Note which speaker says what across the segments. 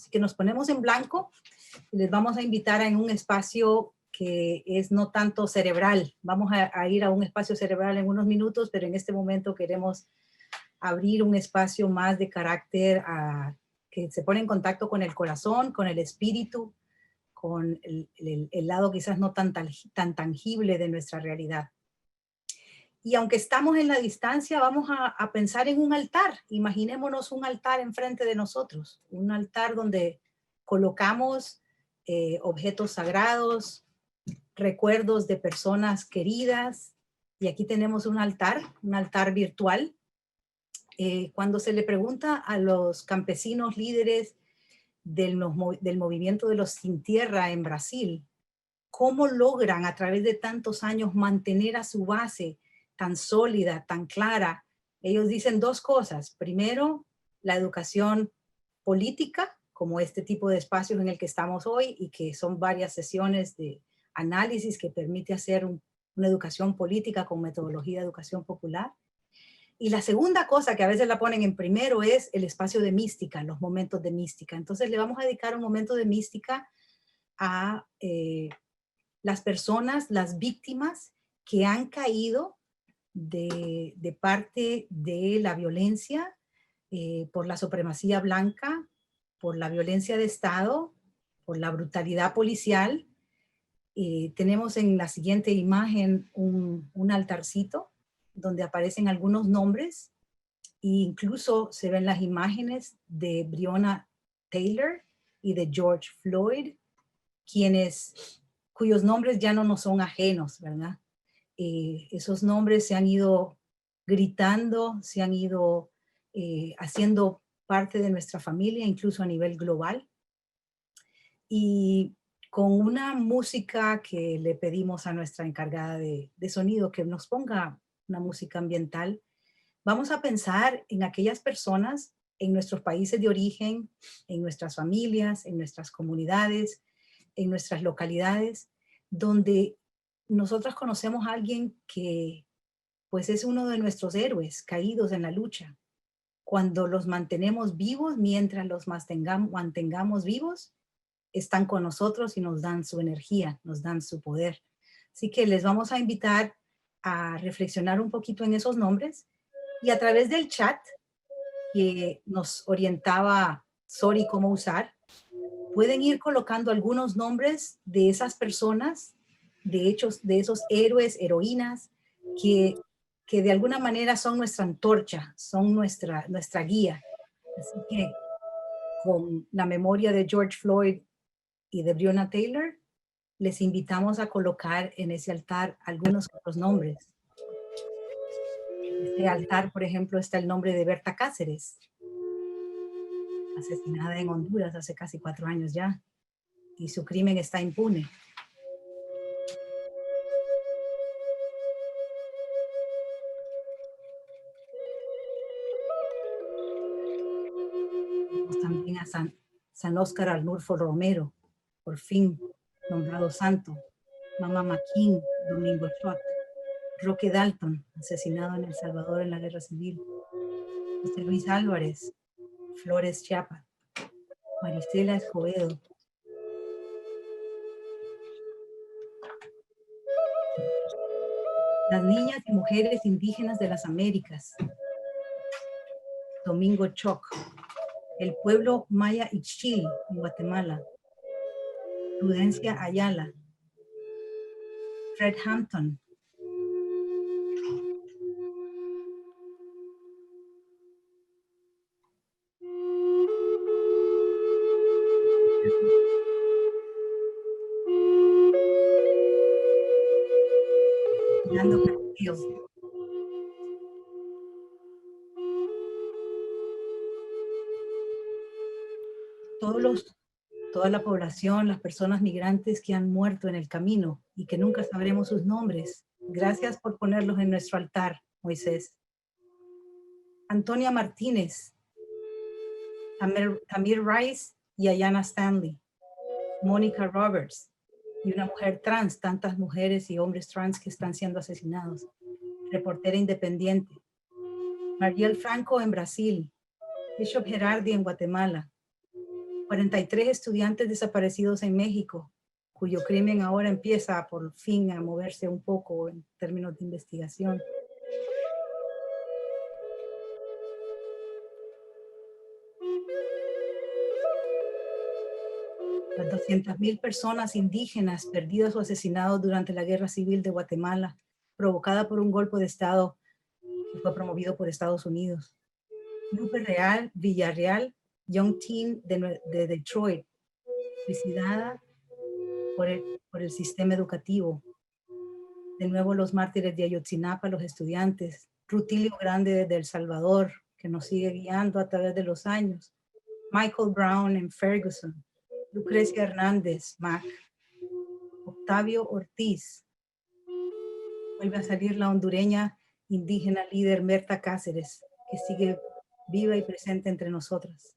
Speaker 1: Así que nos ponemos en blanco y les vamos a invitar en un espacio que es no tanto cerebral. Vamos a ir a un espacio cerebral en unos minutos, pero en este momento queremos abrir un espacio más de carácter que se pone en contacto con el corazón, con el espíritu, con el lado quizás no tan tangible de nuestra realidad. Y aunque estamos en la distancia, vamos a pensar en un altar. Imaginémonos un altar enfrente de nosotros, un altar donde colocamos objetos sagrados, recuerdos de personas queridas. Y aquí tenemos un altar virtual. Cuando se le pregunta a los campesinos líderes del movimiento de los sin tierra en Brasil, cómo logran a través de tantos años mantener a su base tan sólida, tan clara, ellos dicen dos cosas. Primero, la educación política, como este tipo de espacios en el que estamos hoy y que son varias sesiones de análisis que permite hacer una educación política con metodología de educación popular. Y la segunda cosa que a veces la ponen en primero es el espacio de mística, los momentos de mística. Entonces le vamos a dedicar un momento de mística a las personas, las víctimas que han caído de parte de la violencia por la supremacía blanca, por la violencia de Estado, por la brutalidad policial. Tenemos en la siguiente imagen un altarcito donde aparecen algunos nombres e incluso se ven las imágenes de Breonna Taylor y de George Floyd, cuyos nombres ya no nos son ajenos, ¿verdad? Esos nombres se han ido gritando, se han ido haciendo parte de nuestra familia, incluso a nivel global. Y con una música que le pedimos a nuestra encargada de sonido que nos ponga una música ambiental, vamos a pensar en aquellas personas en nuestros países de origen, en nuestras familias, en nuestras comunidades, en nuestras localidades, donde nosotros conocemos a alguien que pues es uno de nuestros héroes caídos en la lucha. Cuando los mantenemos vivos, mientras los mantengamos vivos, están con nosotros y nos dan su energía, nos dan su poder. Así que les vamos a invitar a reflexionar un poquito en esos nombres y a través del chat que nos orientaba Sori cómo usar, pueden ir colocando algunos nombres de esas personas, de esos héroes, heroínas, que de alguna manera son nuestra antorcha, son nuestra guía. Así que con la memoria de George Floyd y de Breonna Taylor, les invitamos a colocar en ese altar algunos otros nombres. En este altar, por ejemplo, está el nombre de Berta Cáceres, asesinada en Honduras hace casi 4 años ya, y su crimen está impune. Tenemos también a San Óscar Arnulfo Romero, por fin nombrado santo. Mama Maquín, Domingo Chot. Roque Dalton, asesinado en El Salvador en la Guerra Civil. José Luis Álvarez, Flores Chiapas. Marisela Escobedo. Las niñas y mujeres indígenas de las Américas. Domingo Choc. El pueblo maya Ixchil en Guatemala. Prudencia Ayala. Fred Hampton. Fernando Castillo. Toda la población, las personas migrantes que han muerto en el camino y que nunca sabremos sus nombres. Gracias por ponerlos en nuestro altar, Moisés. Antonia Martínez, Tamir Rice y Ayanna Stanley. Mónica Roberts y una mujer trans, tantas mujeres y hombres trans que están siendo asesinados. Reportera independiente. Mariel Franco en Brasil. Bishop Gerardi en Guatemala. 43 estudiantes desaparecidos en México, cuyo crimen ahora empieza por fin a moverse un poco en términos de investigación. Las 200,000 personas indígenas perdidas o asesinadas durante la Guerra Civil de Guatemala, provocada por un golpe de Estado que fue promovido por Estados Unidos. Lupe Real, Villarreal, Young Teen de Detroit, suicidada por el sistema educativo. De nuevo los mártires de Ayotzinapa, los estudiantes. Rutilio Grande de El Salvador, que nos sigue guiando a través de los años. Michael Brown en Ferguson. Lucrecia Hernández, Mac. Octavio Ortiz. Vuelve a salir la hondureña indígena líder Berta Cáceres, que sigue viva y presente entre nosotras.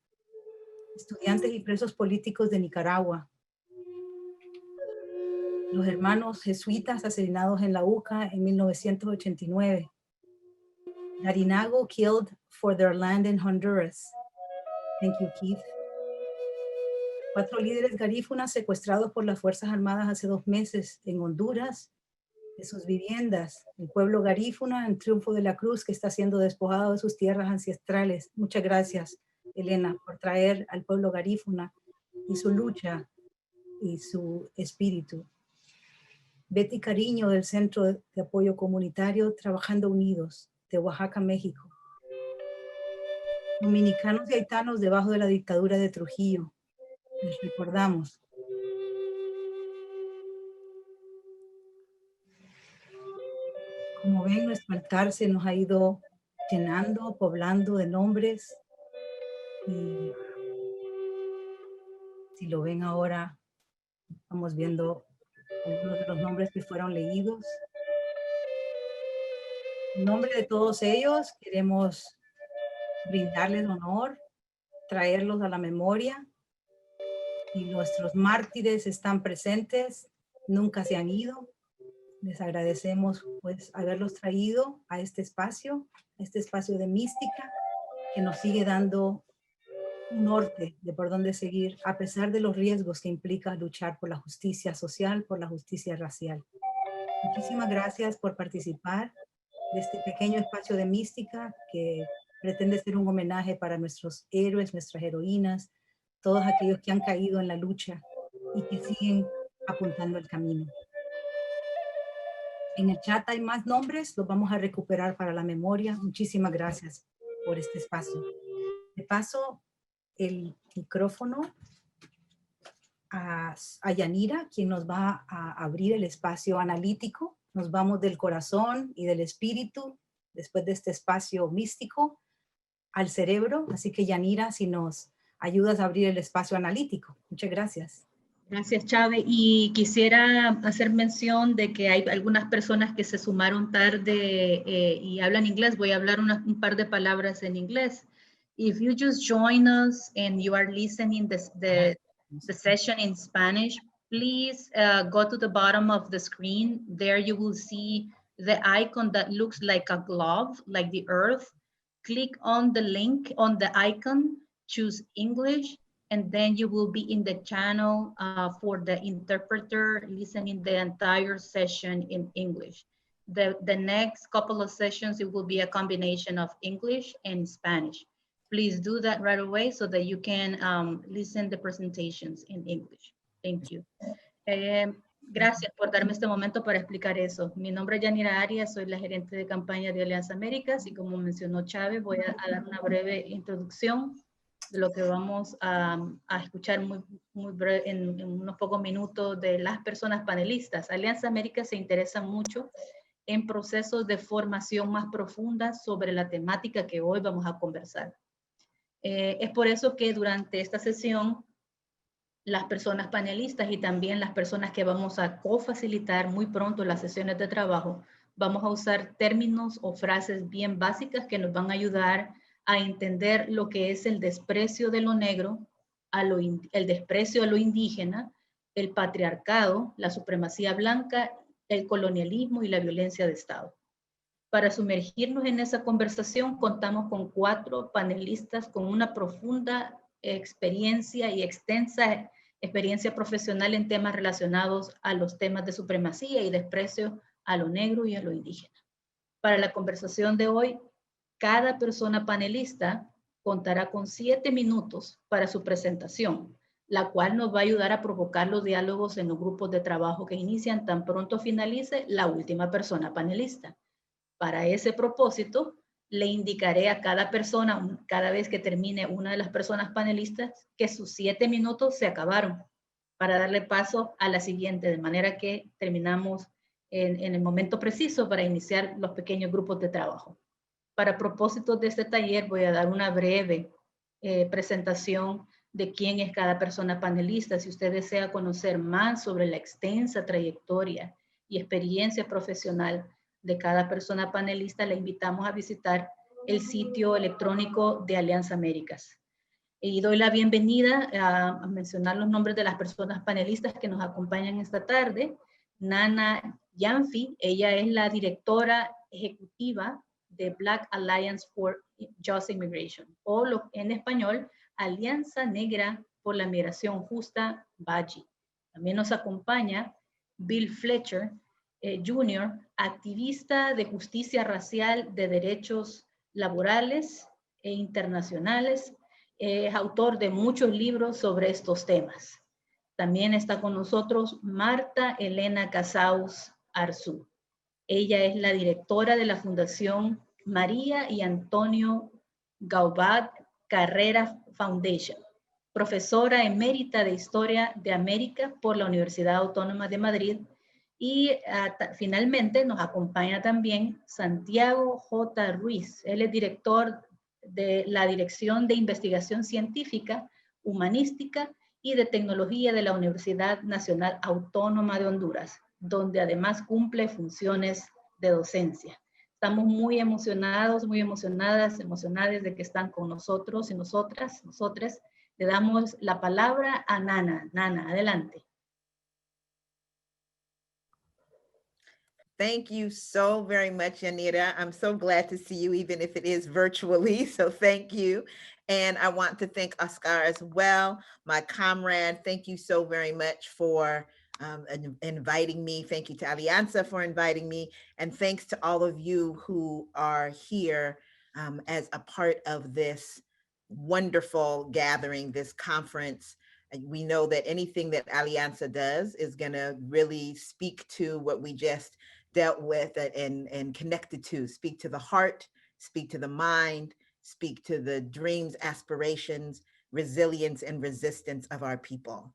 Speaker 1: Estudiantes y presos políticos de Nicaragua. Los hermanos jesuitas asesinados en la UCA en 1989. Larinago killed for their land in Honduras. Thank you, Keith. 4 líderes garífunas secuestrados por las Fuerzas Armadas hace 2 meses en Honduras, de sus viviendas. El pueblo garífuna en Triunfo de la Cruz, que está siendo despojado de sus tierras ancestrales. Muchas gracias, Elena, por traer al pueblo garífuna y su lucha y su espíritu. Betty Cariño, del Centro de Apoyo Comunitario Trabajando Unidos, de Oaxaca, México. Dominicanos y haitianos debajo de la dictadura de Trujillo. Les recordamos. Como ven, nuestro altar se nos ha ido llenando, poblando de nombres. Y si lo ven ahora, estamos viendo algunos de los nombres que fueron leídos. En nombre de todos ellos, queremos brindarles honor, traerlos a la memoria. Y nuestros mártires están presentes, nunca se han ido. Les agradecemos pues haberlos traído a este espacio de mística, que nos sigue dando un norte de por dónde seguir, a pesar de los riesgos que implica luchar por la justicia social, por la justicia racial. Muchísimas gracias por participar de este pequeño espacio de mística que pretende ser un homenaje para nuestros héroes, nuestras heroínas, todos aquellos que han caído en la lucha y que siguen apuntando el camino. En el chat hay más nombres, los vamos a recuperar para la memoria. Muchísimas gracias por este espacio. Le paso el micrófono a Yanira, quien nos va a abrir el espacio analítico. Nos vamos del corazón y del espíritu, después de este espacio místico, al cerebro. Así que Yanira, si nos ayudas a abrir el espacio analítico. Muchas gracias.
Speaker 2: Gracias, Chávez. Y quisiera hacer mención de que hay algunas personas que se sumaron tarde y hablan inglés. Voy a hablar un par de palabras en inglés. If you just join us and you are listening the session in Spanish, please go to the bottom of the screen. There you will see the icon that looks like a glove, like the earth. Click on the link on the icon, choose English, and then you will be in the channel for the interpreter listening the entire session in English. The next couple of sessions, it will be a combination of English and Spanish. Please do that right away so that you can listen the presentations in English. Thank you. Gracias por darme este momento para explicar eso. Mi nombre es Yanira Arias, soy la gerente de campaña de Alianza Américas y como mencionó Chávez, voy a dar una breve introducción de lo que vamos a escuchar muy breve, en unos pocos minutos de las personas panelistas. Alianza Américas se interesa mucho en procesos de formación más profunda sobre la temática que hoy vamos a conversar. Es por eso que durante esta sesión, las personas panelistas y también las personas que vamos a cofacilitar muy pronto las sesiones de trabajo, vamos a usar términos o frases bien básicas que nos van a ayudar a entender lo que es el desprecio de lo negro, el desprecio a lo indígena, el patriarcado, la supremacía blanca, el colonialismo y la violencia de Estado. Para sumergirnos en esa conversación, contamos con 4 panelistas con una profunda experiencia y extensa experiencia profesional en temas relacionados a los temas de supremacía y desprecio a lo negro y a lo indígena. Para la conversación de hoy, cada persona panelista contará con 7 minutos para su presentación, la cual nos va a ayudar a provocar los diálogos en los grupos de trabajo que inician tan pronto finalice la última persona panelista. Para ese propósito, le indicaré a cada persona, cada vez que termine una de las personas panelistas, que sus 7 minutos se acabaron para darle paso a la siguiente, de manera que terminamos en el momento preciso para iniciar los pequeños grupos de trabajo. Para propósitos de este taller voy a dar una breve presentación de quién es cada persona panelista. Si usted desea conocer más sobre la extensa trayectoria y experiencia profesional de cada persona panelista, le invitamos a visitar el sitio electrónico de Alianza Américas. Y doy la bienvenida a mencionar los nombres de las personas panelistas que nos acompañan esta tarde. Nana Yanfi, ella es la directora ejecutiva de Black Alliance for Just Immigration, o en español, Alianza Negra por la Migración Justa, BAJI. También nos acompaña Bill Fletcher, Jr., activista de justicia racial, de derechos laborales e internacionales. Es autor de muchos libros sobre estos temas. También está con nosotros Marta Elena Casaus Arzú. Ella es la directora de la Fundación María y Antonio Gaubat Carrera Foundation, profesora emérita de Historia de América por la Universidad Autónoma de Madrid. Y finalmente nos acompaña también Santiago J. Ruiz. Él es director de la Dirección de Investigación Científica, Humanística y de Tecnología de la Universidad Nacional Autónoma de Honduras, donde además cumple funciones de docencia. Estamos muy emocionados, muy emocionadas de que están con nosotros y nosotras. Le damos la palabra a Nana. Nana, adelante.
Speaker 3: Thank you so very much, Yanira. I'm so glad to see you, even if it is virtually. So thank you. And I want to thank Oscar as well, my comrade. Thank you so very much for inviting me. Thank you to Alianza for inviting me. And thanks to all of you who are here as a part of this wonderful gathering, this conference. We know that anything that Alianza does is going to really speak to what we just dealt with and connected to, speak to the heart, speak to the mind, speak to the dreams, aspirations, resilience, and resistance of our people.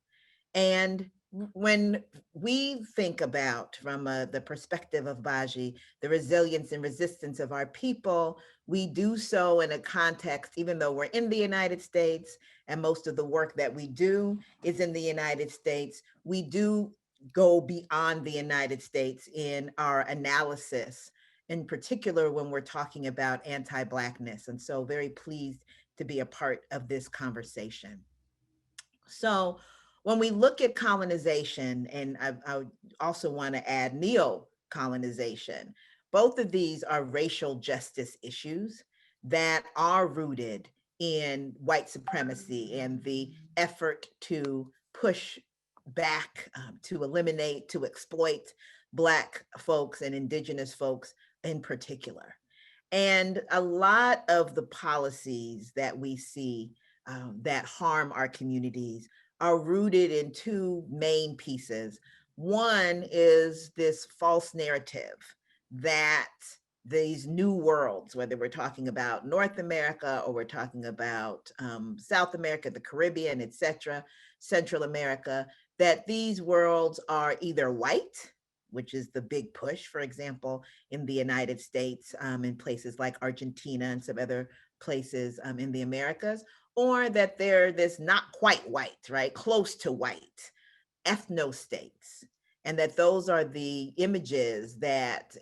Speaker 3: And when we think about, from the perspective of BAJI, the resilience and resistance of our people, we do so in a context, even though we're in the United States and most of the work that we do is in the United States, we do go beyond the United States in our analysis, in particular when we're talking about anti-Blackness. And so very pleased to be a part of this conversation. So when we look at colonization, and I also want to add neo-colonization, both of these are racial justice issues that are rooted in white supremacy and the effort to push back, to eliminate, to exploit Black folks and Indigenous folks in particular. And a lot of the policies that we see that harm our communities are rooted in two main pieces. One is this false narrative that these new worlds, whether we're talking about North America or we're talking about South America, the Caribbean, et cetera, Central America, that these worlds are either white, which is the big push, for example, in the United States, in places like Argentina and some other places in the Americas, or that they're this not quite white, right? Close to white, ethno-states, and that those are the images that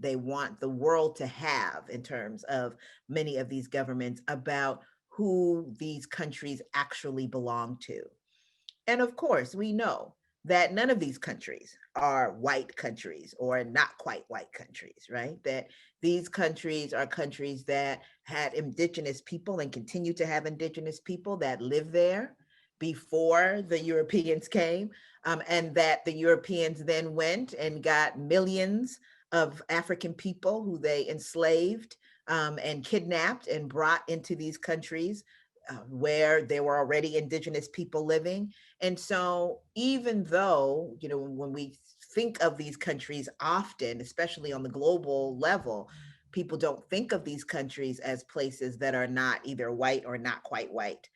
Speaker 3: they want the world to have in terms of many of these governments about who these countries actually belong to. And of course, we know that none of these countries are white countries or not quite white countries, right? That these countries are countries that had indigenous people and continue to have indigenous people that live there before the Europeans came, and that the Europeans then went and got millions of African people who they enslaved and kidnapped and brought into these countries where there were already indigenous people living. And so even though, you know, when we think of these countries often, especially on the global level, people don't think of these countries as places that are not either white or not quite white.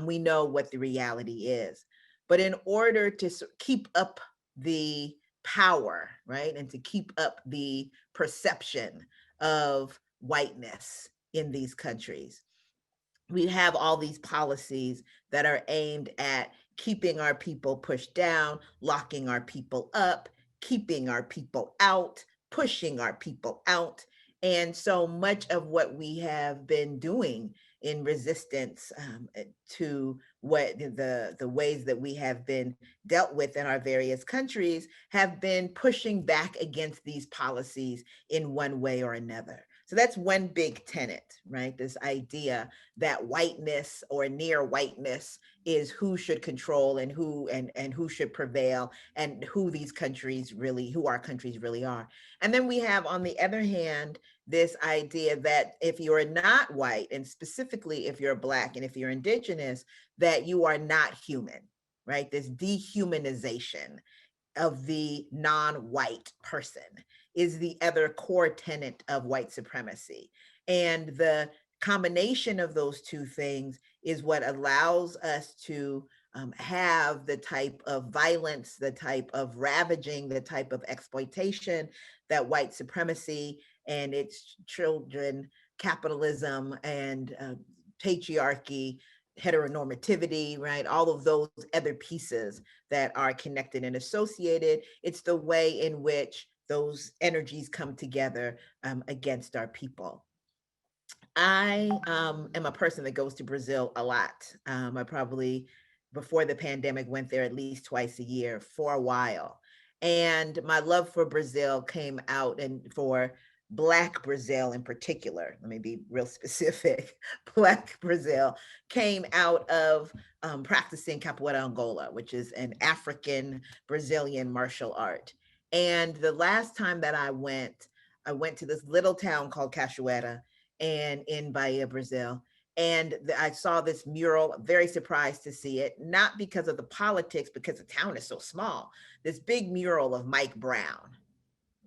Speaker 3: We know what the reality is. But in order to keep up the power, right, and to keep up the perception of whiteness in these countries, we have all these policies that are aimed at keeping our people pushed down, locking our people up, keeping our people out, pushing our people out. And so much of what we have been doing in resistance to what the ways that we have been dealt with in our various countries have been pushing back against these policies in one way or another. So that's one big tenet, right? This idea that whiteness or near whiteness is who should control and who should prevail and who these countries really, who our countries really are. And then we have, on the other hand, this idea that if you're not white, and specifically if you're Black and if you're indigenous, that you are not human, right? This dehumanization of the non-white person is the other core tenet of white supremacy. And the combination of those two things is what allows us to have the type of violence, the type of ravaging, the type of exploitation that white supremacy and its children, capitalism and patriarchy, heteronormativity, right? All of those other pieces that are connected and associated. It's the way in which those energies come together against our people. I am a person that goes to Brazil a lot. I probably, before the pandemic, went there at least twice a year for a while. And my love for Brazil came out, and for Black Brazil in particular, let me be real specific, Black Brazil came out of practicing Capoeira Angola, which is an African Brazilian martial art. And the last time that I went to this little town called Cachoeira, and in Bahia, Brazil. And I saw this mural, very surprised to see it, not because of the politics, because the town is so small, this big mural of Mike Brown,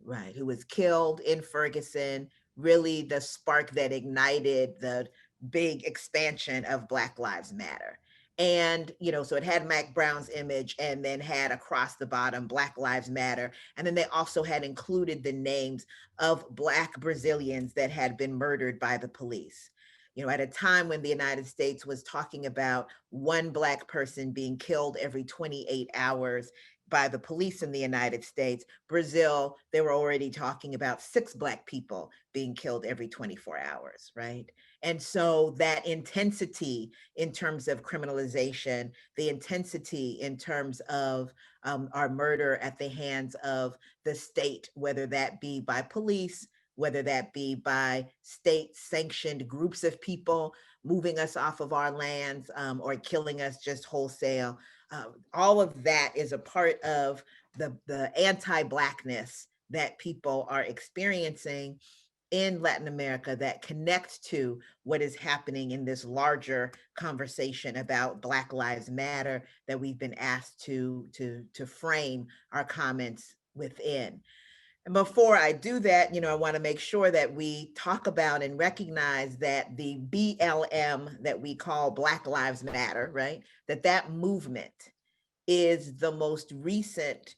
Speaker 3: right, who was killed in Ferguson, really the spark that ignited the big expansion of Black Lives Matter. And, you know, so it had Mike Brown's image and then had across the bottom Black Lives Matter. And then they also had included the names of Black Brazilians that had been murdered by the police. You know, at a time when the United States was talking about one Black person being killed every 28 hours by the police in the United States, Brazil, they were already talking about 6 Black people being killed every 24 hours, right? And so that intensity in terms of criminalization, the intensity in terms of our murder at the hands of the state, whether that be by police, whether that be by state-sanctioned groups of people moving us off of our lands or killing us just wholesale, all of that is a part of the anti-Blackness that people are experiencing in Latin America that connects to what is happening in this larger conversation about Black Lives Matter that we've been asked to frame our comments within. And before I do that, you know, I want to make sure that we talk about and recognize that the BLM that we call Black Lives Matter, right, that movement is the most recent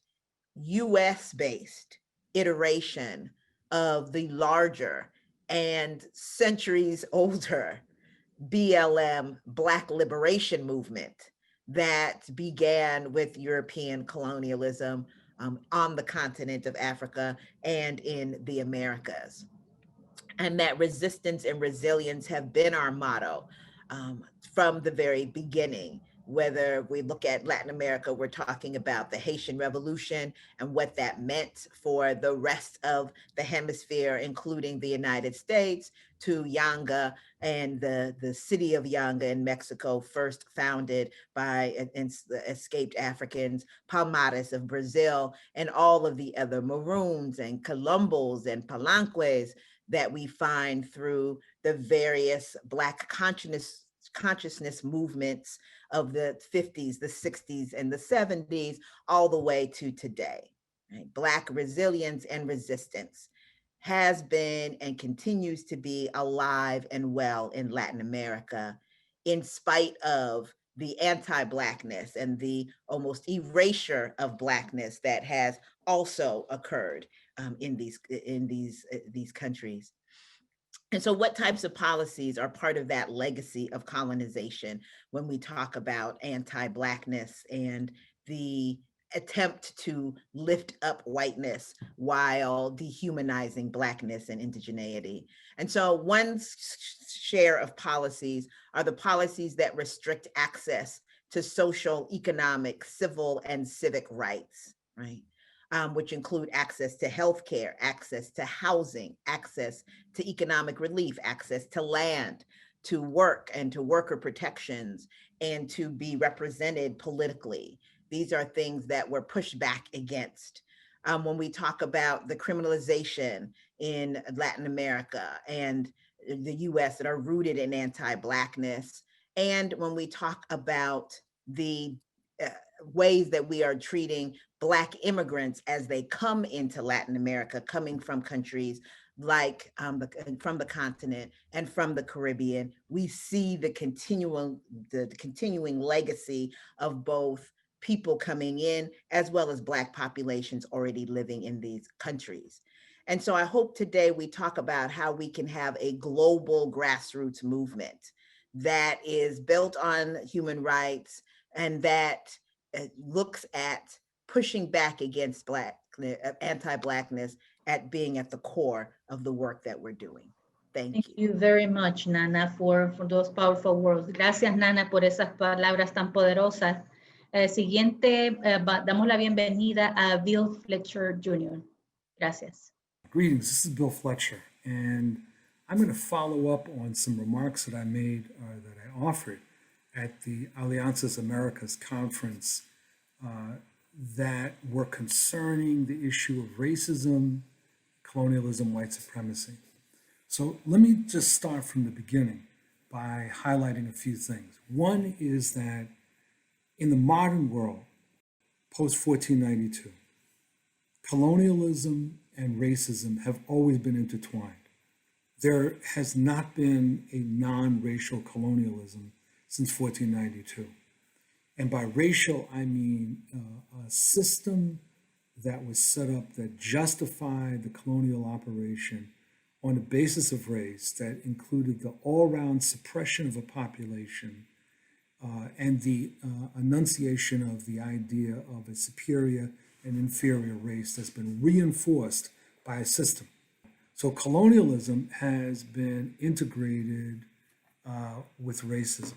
Speaker 3: US-based iteration of the larger and centuries older BLM, Black Liberation Movement, that began with European colonialism on the continent of Africa and in the Americas. And that resistance and resilience have been our motto from the very beginning. Whether we look at Latin America, we're talking about the Haitian Revolution and what that meant for the rest of the hemisphere, including the United States, to Yanga and the city of Yanga in Mexico, first founded by escaped Africans, Palmares of Brazil, and all of the other Maroons and Colombos and Palanques that we find through the various Black consciousness movements of the 50s, the 60s, and the 70s, all the way to today. Right? Black resilience and resistance has been and continues to be alive and well in Latin America, in spite of the anti-Blackness and the almost erasure of Blackness that has also occurred in these countries. And so what types of policies are part of that legacy of colonization when we talk about anti-Blackness and the attempt to lift up whiteness while dehumanizing Blackness and indigeneity? And so one share of policies are the policies that restrict access to social, economic, civil, and civic rights, right? Which include access to healthcare, access to housing, access to economic relief, access to land, to work and to worker protections, and to be represented politically. These are things that were pushed back against. When we talk about the criminalization in Latin America and the US that are rooted in anti-Blackness, and when we talk about the ways that we are treating Black immigrants as they come into Latin America, coming from countries like from the continent and from the Caribbean, we see the continuing legacy of both people coming in as well as Black populations already living in these countries. And so I hope today we talk about how we can have a global grassroots movement that is built on human rights and that looks at pushing back against anti-Blackness at being at the core of the work that we're doing. Thank you.
Speaker 2: Thank you very much, Nana, for those powerful words. Gracias, Nana, por esas palabras tan poderosas. Siguiente, damos la bienvenida a Bill Fletcher Jr. Gracias.
Speaker 4: Greetings, this is Bill Fletcher, and I'm going to follow up on some remarks that I made, that I offered at the Alianzas Americas conference that were concerning the issue of racism, colonialism, white supremacy. So let me just start from the beginning by highlighting a few things. One is that in the modern world, post-1492, colonialism and racism have always been intertwined. There has not been a non-racial colonialism since 1492. And by racial, I mean a system that was set up that justified the colonial operation on the basis of race, that included the all-round suppression of a population and the enunciation of the idea of a superior and inferior race that's been reinforced by a system. So colonialism has been integrated with racism.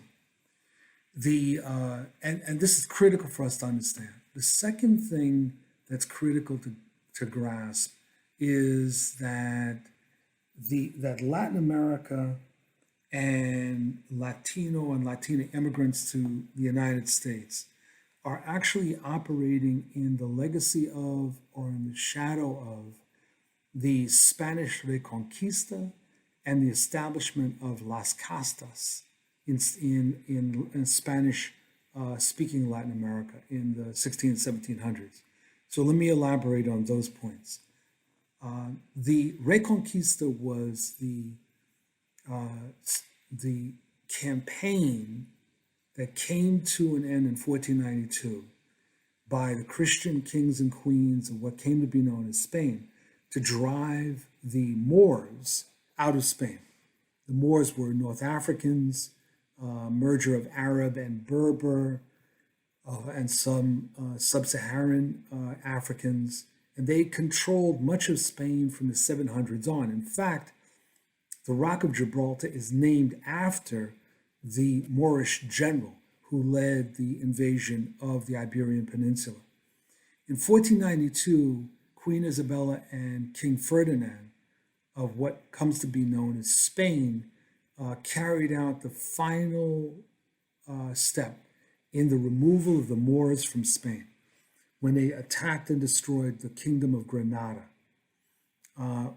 Speaker 4: And this is critical for us to understand. The second thing that's critical to grasp is that that Latin America and Latino and Latina immigrants to the United States are actually operating in the legacy of, or in the shadow of, the Spanish Reconquista and the establishment of Las Castas in Spanish speaking Latin America in the 1600s, 1700s. So let me elaborate on those points. The Reconquista was the campaign that came to an end in 1492 by the Christian kings and queens of what came to be known as Spain to drive the Moors out of Spain. The Moors were North Africans, merger of Arab and Berber, and some sub-Saharan Africans, and they controlled much of Spain from the 700s on. In fact, the Rock of Gibraltar is named after the Moorish general who led the invasion of the Iberian Peninsula. In 1492, Queen Isabella and King Ferdinand of what comes to be known as Spain carried out the final step in the removal of the Moors from Spain when they attacked and destroyed the Kingdom of Granada,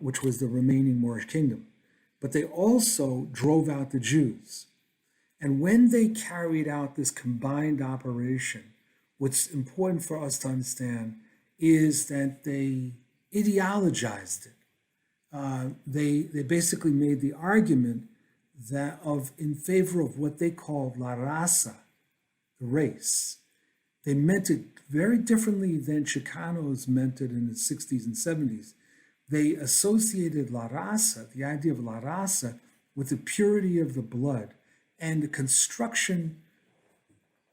Speaker 4: which was the remaining Moorish kingdom. But they also drove out the Jews. And when they carried out this combined operation, what's important for us to understand is that they ideologized it. They basically made the argument that in favor of what they called la raza, the race. They meant it very differently than Chicanos meant it in the 60s and 70s. They associated la raza, the idea of la raza, with the purity of the blood and the construction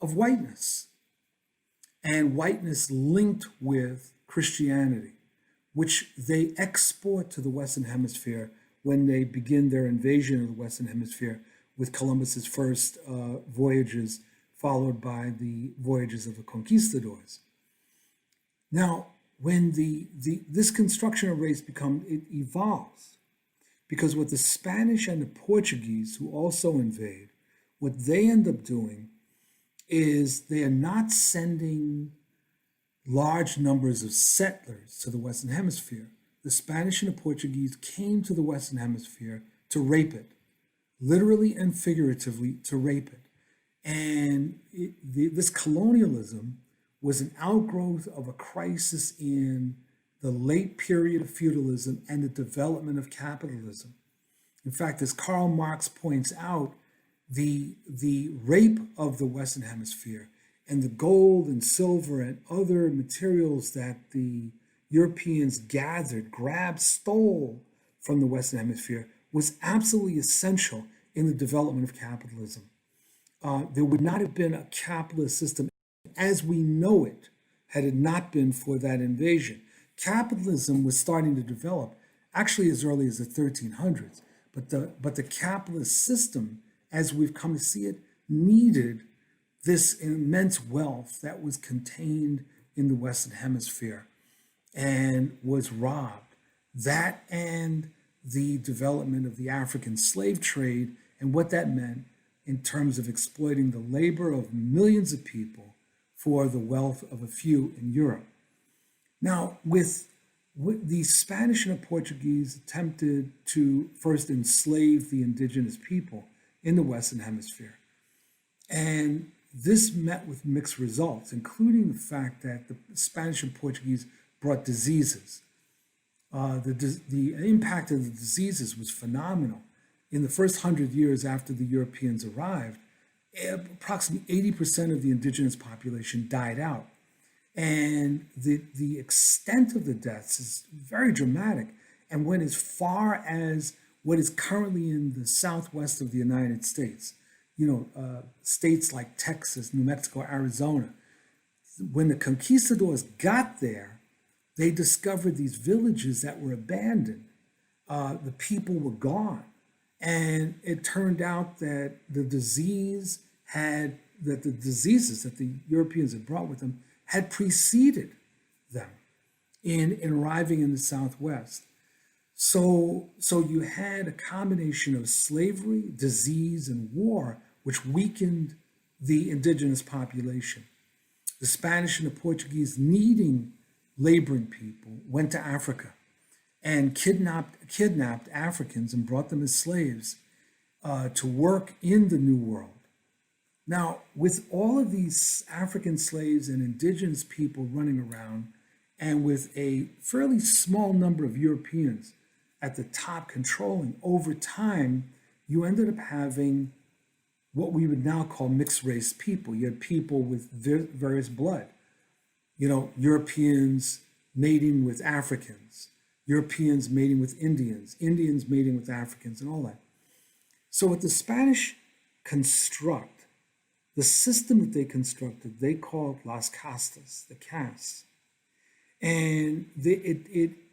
Speaker 4: of whiteness, and whiteness linked with Christianity, which they export to the Western Hemisphere when they begin their invasion of the Western Hemisphere with Columbus's first voyages, followed by the voyages of the conquistadors. Now, when this construction of race it evolves, because what the Spanish and the Portuguese, who also invade, what they end up doing is they are not sending large numbers of settlers to the Western Hemisphere. The Spanish and the Portuguese came to the Western Hemisphere to rape it, literally and figuratively to rape it. And this colonialism was an outgrowth of a crisis in the late period of feudalism and the development of capitalism. In fact, as Karl Marx points out, the rape of the Western Hemisphere and the gold and silver and other materials that the Europeans gathered, grabbed, stole from the Western Hemisphere was absolutely essential in the development of capitalism. There would not have been a capitalist system as we know it had it not been for that invasion. Capitalism was starting to develop actually as early as the 1300s, but the capitalist system, as we've come to see it, needed this immense wealth that was contained in the Western Hemisphere and was robbed. That and the development of the African slave trade and what that meant in terms of exploiting the labor of millions of people for the wealth of a few in Europe. Now, with the Spanish and the Portuguese attempted to first enslave the indigenous people in the Western Hemisphere. And this met with mixed results, including the fact that the Spanish and Portuguese brought diseases. The impact of the diseases was phenomenal. In the first 100 years after the Europeans arrived, approximately 80% of the indigenous population died out. And the extent of the deaths is very dramatic and went as far as what is currently in the southwest of the United States. States like Texas, New Mexico, Arizona. When the conquistadors got there, they discovered these villages that were abandoned. The people were gone. And it turned out that the diseases that the Europeans had brought with them had preceded them in arriving in the Southwest. So you had a combination of slavery, disease, and war, which weakened the indigenous population. The Spanish and the Portuguese, needing laboring people, went to Africa and kidnapped Africans and brought them as slaves to work in the New World. Now, with all of these African slaves and indigenous people running around, and with a fairly small number of Europeans at the top controlling, over time, you ended up having what we would now call mixed race people. You had people with various blood. Europeans mating with Africans, Europeans mating with Indians, Indians mating with Africans, and all that. So what the Spanish construct, the system that they constructed, they called las castas, the castes. And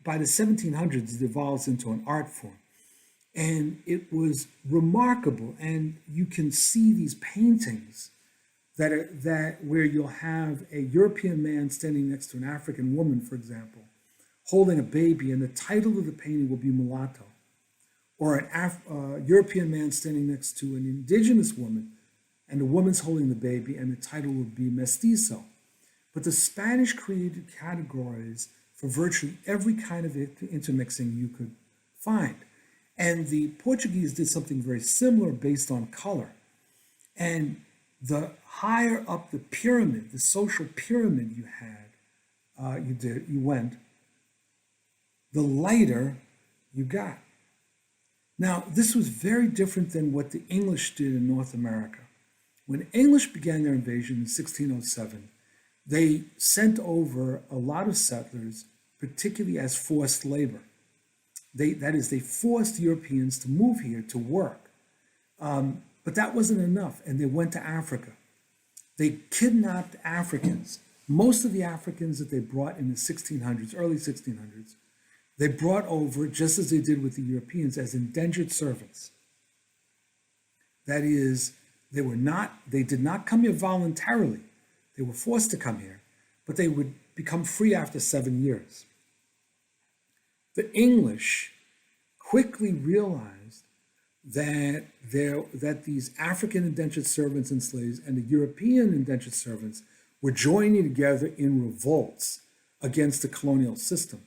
Speaker 4: by the 1700s, it evolves into an art form. And it was remarkable. And you can see these paintings that where you'll have a European man standing next to an African woman, for example, holding a baby, and the title of the painting will be mulatto, or an European man standing next to an indigenous woman, and the woman's holding the baby, and the title would be mestizo. But the Spanish created categories for virtually every kind of intermixing you could find. And the Portuguese did something very similar based on color. And the higher up the pyramid, the social pyramid you had, you went, the lighter you got. Now, this was very different than what the English did in North America. When English began their invasion in 1607, they sent over a lot of settlers, particularly as forced labor. That is, they forced Europeans to move here to work. But that wasn't enough, and they went to Africa. They kidnapped Africans. Most of the Africans that they brought in the 1600s, early 1600s, they brought over, just as they did with the Europeans, as indentured servants. That is, they did not come here voluntarily. They were forced to come here, but they would become free after 7 years. The English quickly realized that these African indentured servants and slaves and the European indentured servants were joining together in revolts against the colonial system.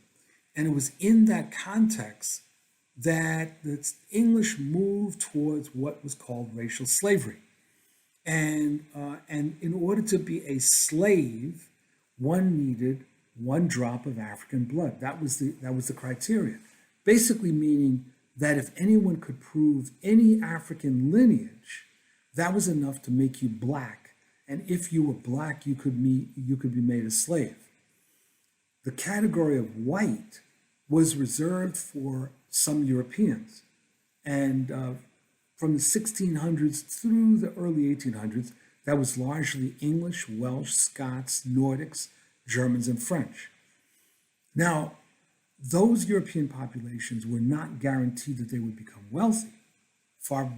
Speaker 4: And it was in that context that the English moved towards what was called racial slavery. And in order to be a slave, one needed 1 drop of African blood. That was the criteria. Basically meaning that if anyone could prove any African lineage, that was enough to make you black. And if you were black, you could be made a slave. The category of white was reserved for some Europeans. And from the 1600s through the early 1800s, that was largely English, Welsh, Scots, Nordics, Germans, and French. Now, those European populations were not guaranteed that they would become wealthy. Far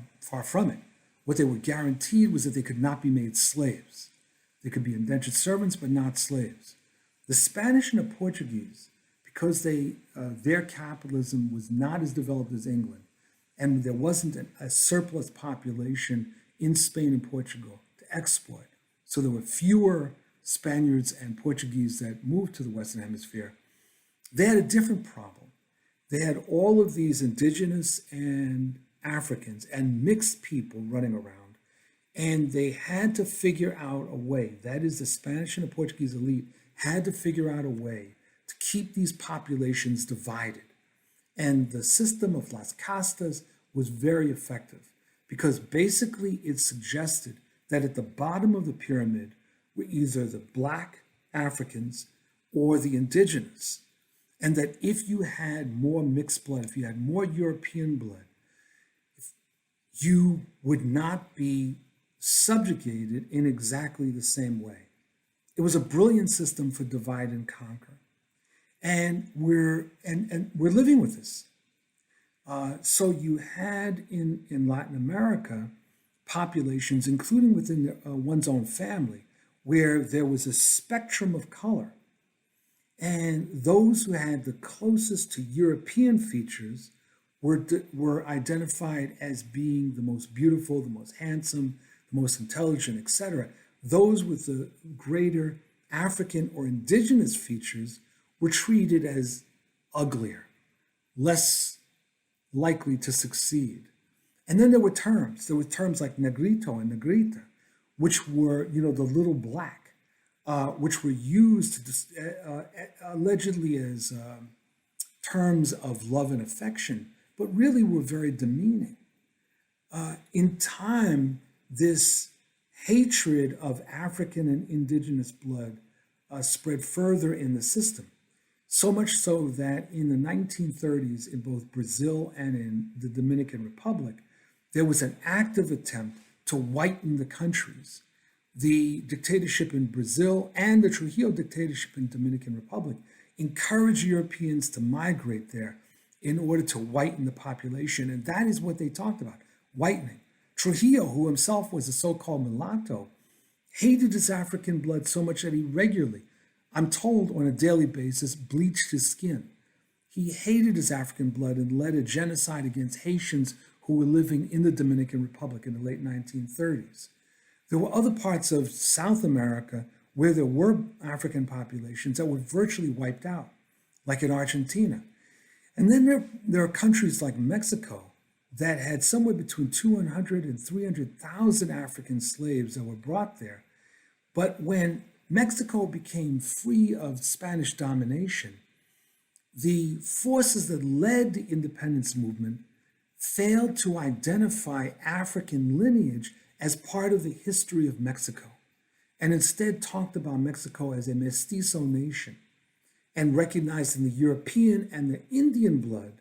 Speaker 4: from it. What they were guaranteed was that they could not be made slaves. They could be indentured servants, but not slaves. The Spanish and the Portuguese, because their capitalism was not as developed as England, and there wasn't a surplus population in Spain and Portugal to exploit, so there were fewer Spaniards and Portuguese that moved to the Western Hemisphere, they had a different problem. They had all of these indigenous and Africans and mixed people running around, and they had to figure out a way, that is, the Spanish and the Portuguese elite had to figure out a way to keep these populations divided. And the system of Las Castas was very effective because basically it suggested that at the bottom of the pyramid were either the Black Africans or the indigenous. And that if you had more mixed blood, if you had more European blood, you would not be subjugated in exactly the same way. It was a brilliant system for divide and conquer. And we're living with this. So you had in Latin America populations, including within one's own family, where there was a spectrum of color. And those who had the closest to European features were identified as being the most beautiful, the most handsome, the most intelligent, etc. Those with the greater African or indigenous features were treated as uglier, less likely to succeed. And then there were terms. There were terms like negrito and negrita, which were, the little black. Which were used allegedly as terms of love and affection, but really were very demeaning. In time, this hatred of African and indigenous blood spread further in the system, so much so that in the 1930s, in both Brazil and in the Dominican Republic, there was an active attempt to whiten the countries. The dictatorship in Brazil and the Trujillo dictatorship in Dominican Republic encouraged Europeans to migrate there in order to whiten the population. And that is what they talked about, whitening. Trujillo, who himself was a so-called mulatto, hated his African blood so much that he regularly, I'm told on a daily basis, bleached his skin. He hated his African blood and led a genocide against Haitians who were living in the Dominican Republic in the late 1930s. There were other parts of South America where there were African populations that were virtually wiped out, like in Argentina. And then there are countries like Mexico that had somewhere between 200 and 300,000 African slaves that were brought there. But when Mexico became free of Spanish domination, the forces that led the independence movement failed to identify African lineage as part of the history of Mexico, and instead talked about Mexico as a mestizo nation and recognizing the European and the Indian blood,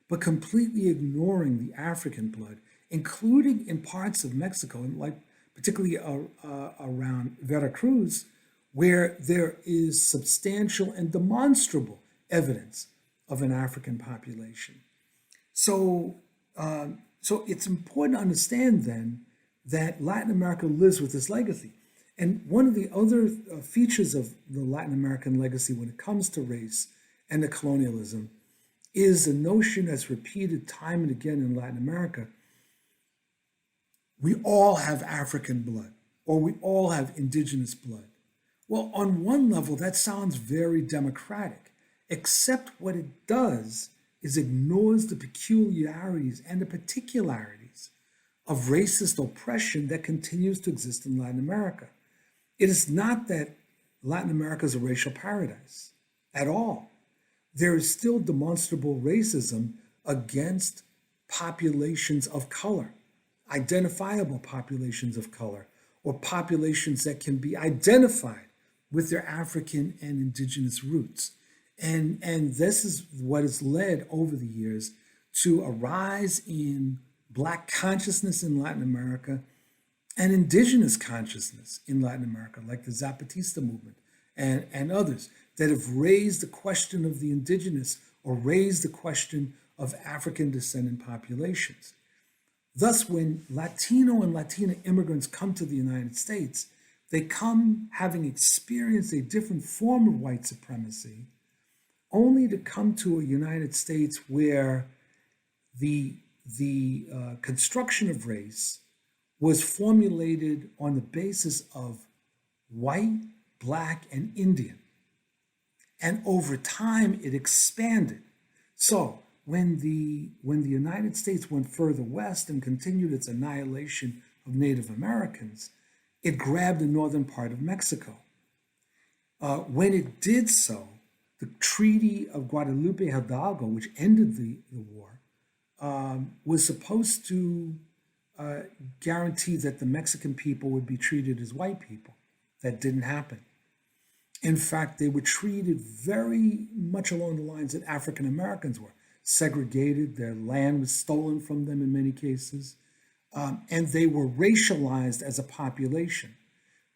Speaker 4: but completely ignoring the African blood, including in parts of Mexico, and like particularly around Veracruz, where there is substantial and demonstrable evidence of an African population. So it's important to understand then that Latin America lives with this legacy. And one of the other features of the Latin American legacy when it comes to race and to colonialism is a notion that's repeated time and again in Latin America. We all have African blood, or we all have indigenous blood. Well, on one level, that sounds very democratic, except what it does is ignores the peculiarities and the particularities of racist oppression that continues to exist in Latin America. It is not that Latin America is a racial paradise at all. There is still demonstrable racism against populations of color, identifiable populations of color, or populations that can be identified with their African and indigenous roots. And this is what has led over the years to a rise in Black consciousness in Latin America and indigenous consciousness in Latin America, like the Zapatista movement and others that have raised the question of the indigenous or raised the question of African descendant populations. Thus, when Latino and Latina immigrants come to the United States, they come having experienced a different form of white supremacy, only to come to a United States where the construction of race was formulated on the basis of white, Black, and Indian. And over time, it expanded. So when the United States went further west and continued its annihilation of Native Americans, it grabbed the northern part of Mexico. When it did so, the Treaty of Guadalupe Hidalgo, which ended the war, was supposed to guarantee that the Mexican people would be treated as white people. That didn't happen. In fact, they were treated very much along the lines that African Americans were, segregated, their land was stolen from them in many cases, and they were racialized as a population.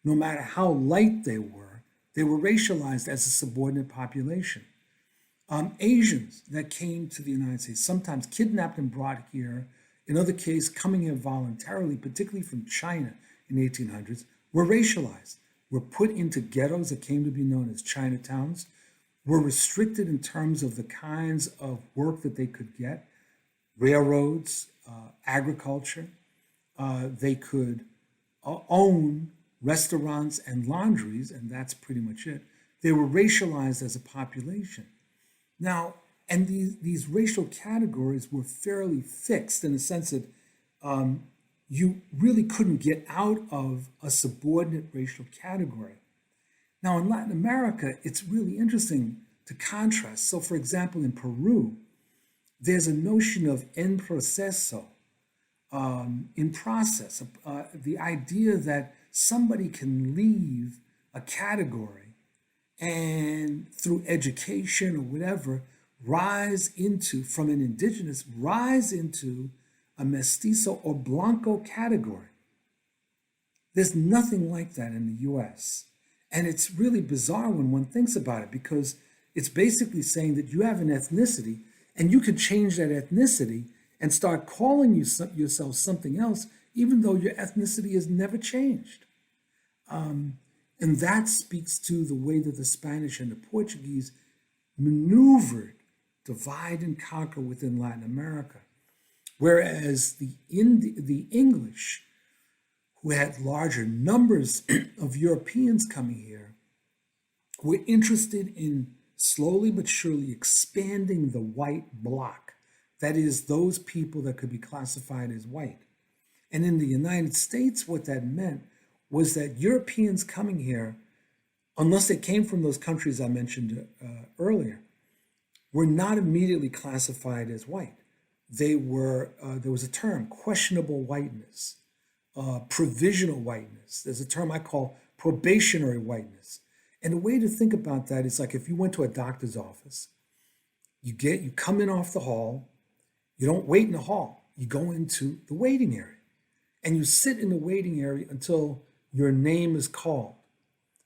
Speaker 4: No matter how light they were racialized as a subordinate population. Asians that came to the United States, sometimes kidnapped and brought here, in other cases coming here voluntarily, particularly from China in the 1800s, were racialized, were put into ghettos that came to be known as Chinatowns, were restricted in terms of the kinds of work that they could get, railroads, agriculture. They could own restaurants and laundries, and that's pretty much it. They were racialized as a population. Now, and these racial categories were fairly fixed in the sense that you really couldn't get out of a subordinate racial category. Now, in Latin America, it's really interesting to contrast. So, for example, in Peru, there's a notion of en proceso, in process, the idea that somebody can leave a category and through education or whatever, rise into, from an indigenous, rise into a mestizo or blanco category. There's nothing like that in the US. And it's really bizarre when one thinks about it, because it's basically saying that you have an ethnicity and you could change that ethnicity and start calling yourself something else, even though your ethnicity has never changed. And that speaks to the way that the Spanish and the Portuguese maneuvered, divide and conquer within Latin America. Whereas the English, who had larger numbers of Europeans coming here, were interested in slowly but surely expanding the white bloc. That is, those people that could be classified as white. And in the United States, what that meant was that Europeans coming here, unless they came from those countries I mentioned earlier, were not immediately classified as white. They were, there was a term, questionable whiteness, provisional whiteness. There's a term I call probationary whiteness. And the way to think about that is like if you went to a doctor's office, you come in off the hall, you don't wait in the hall, you go into the waiting area. And you sit in the waiting area until your name is called.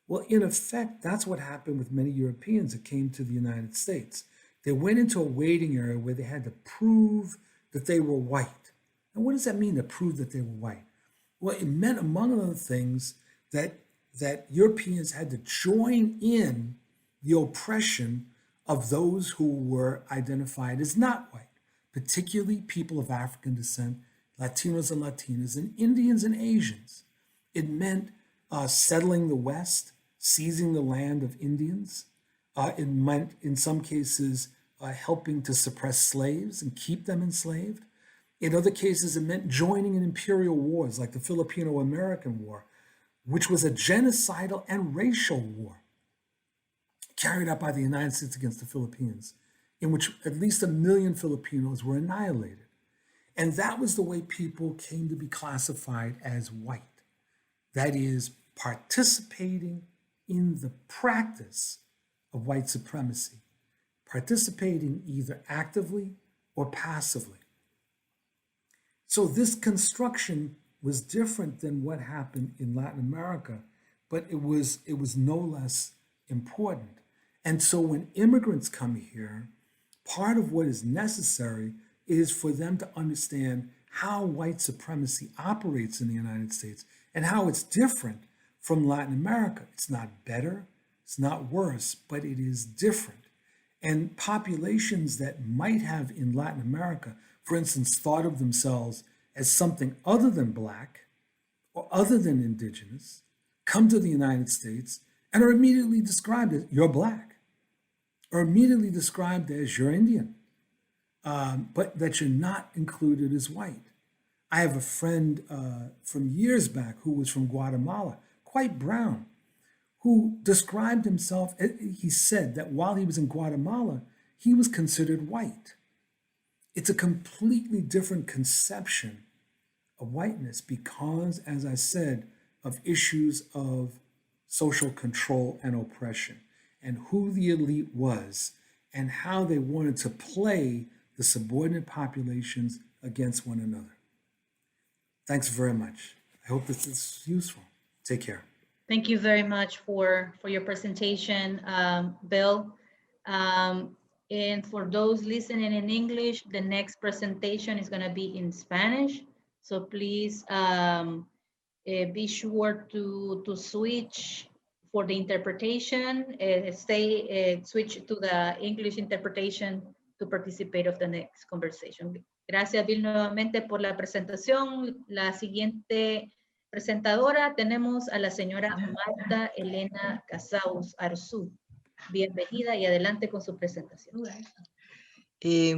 Speaker 4: Well, in effect, that's what happened with many Europeans that came to the United States. They went into a waiting area where they had to prove that they were white. And what does that mean, to prove that they were white? Well, it meant, among other things, that Europeans had to join in the oppression of those who were identified as not white, particularly people of African descent, Latinos and Latinas, and Indians and Asians. It meant settling the West, seizing the land of Indians. It meant, in some cases, helping to suppress slaves and keep them enslaved. In other cases, it meant joining in imperial wars like the Filipino-American War, which was a genocidal and racial war carried out by the United States against the Philippines, in which at least 1 million Filipinos were annihilated. And that was the way people came to be classified as white. That is, participating in the practice of white supremacy, participating either actively or passively. So this construction was different than what happened in Latin America, but it was no less important. And so when immigrants come here, part of what is necessary is for them to understand how white supremacy operates in the United States and how it's different from Latin America. It's not better, it's not worse, but it is different. And populations that might have in Latin America, for instance, thought of themselves as something other than Black or other than Indigenous, come to the United States and are immediately described as you're Black, or immediately described as you're Indian, but that you're not included as white. I have a friend from years back who was from Guatemala, quite brown, who described himself, he said that while he was in Guatemala, he was considered white. It's a completely different conception of whiteness because, as I said, of issues of social control and oppression, and who the elite was, and how they wanted to play the subordinate populations against one another. Thanks very much. I hope this is useful. Take care.
Speaker 2: Thank you very much for your presentation, Bill. And for those listening in English, the next presentation is going to be in Spanish. So please be sure to switch for the interpretation, switch to the English interpretation to participate of the next conversation. Gracias, Bill, nuevamente por la presentación. La siguiente presentadora tenemos a la señora Marta Elena Casaus Arzú. Bienvenida y adelante con su presentación.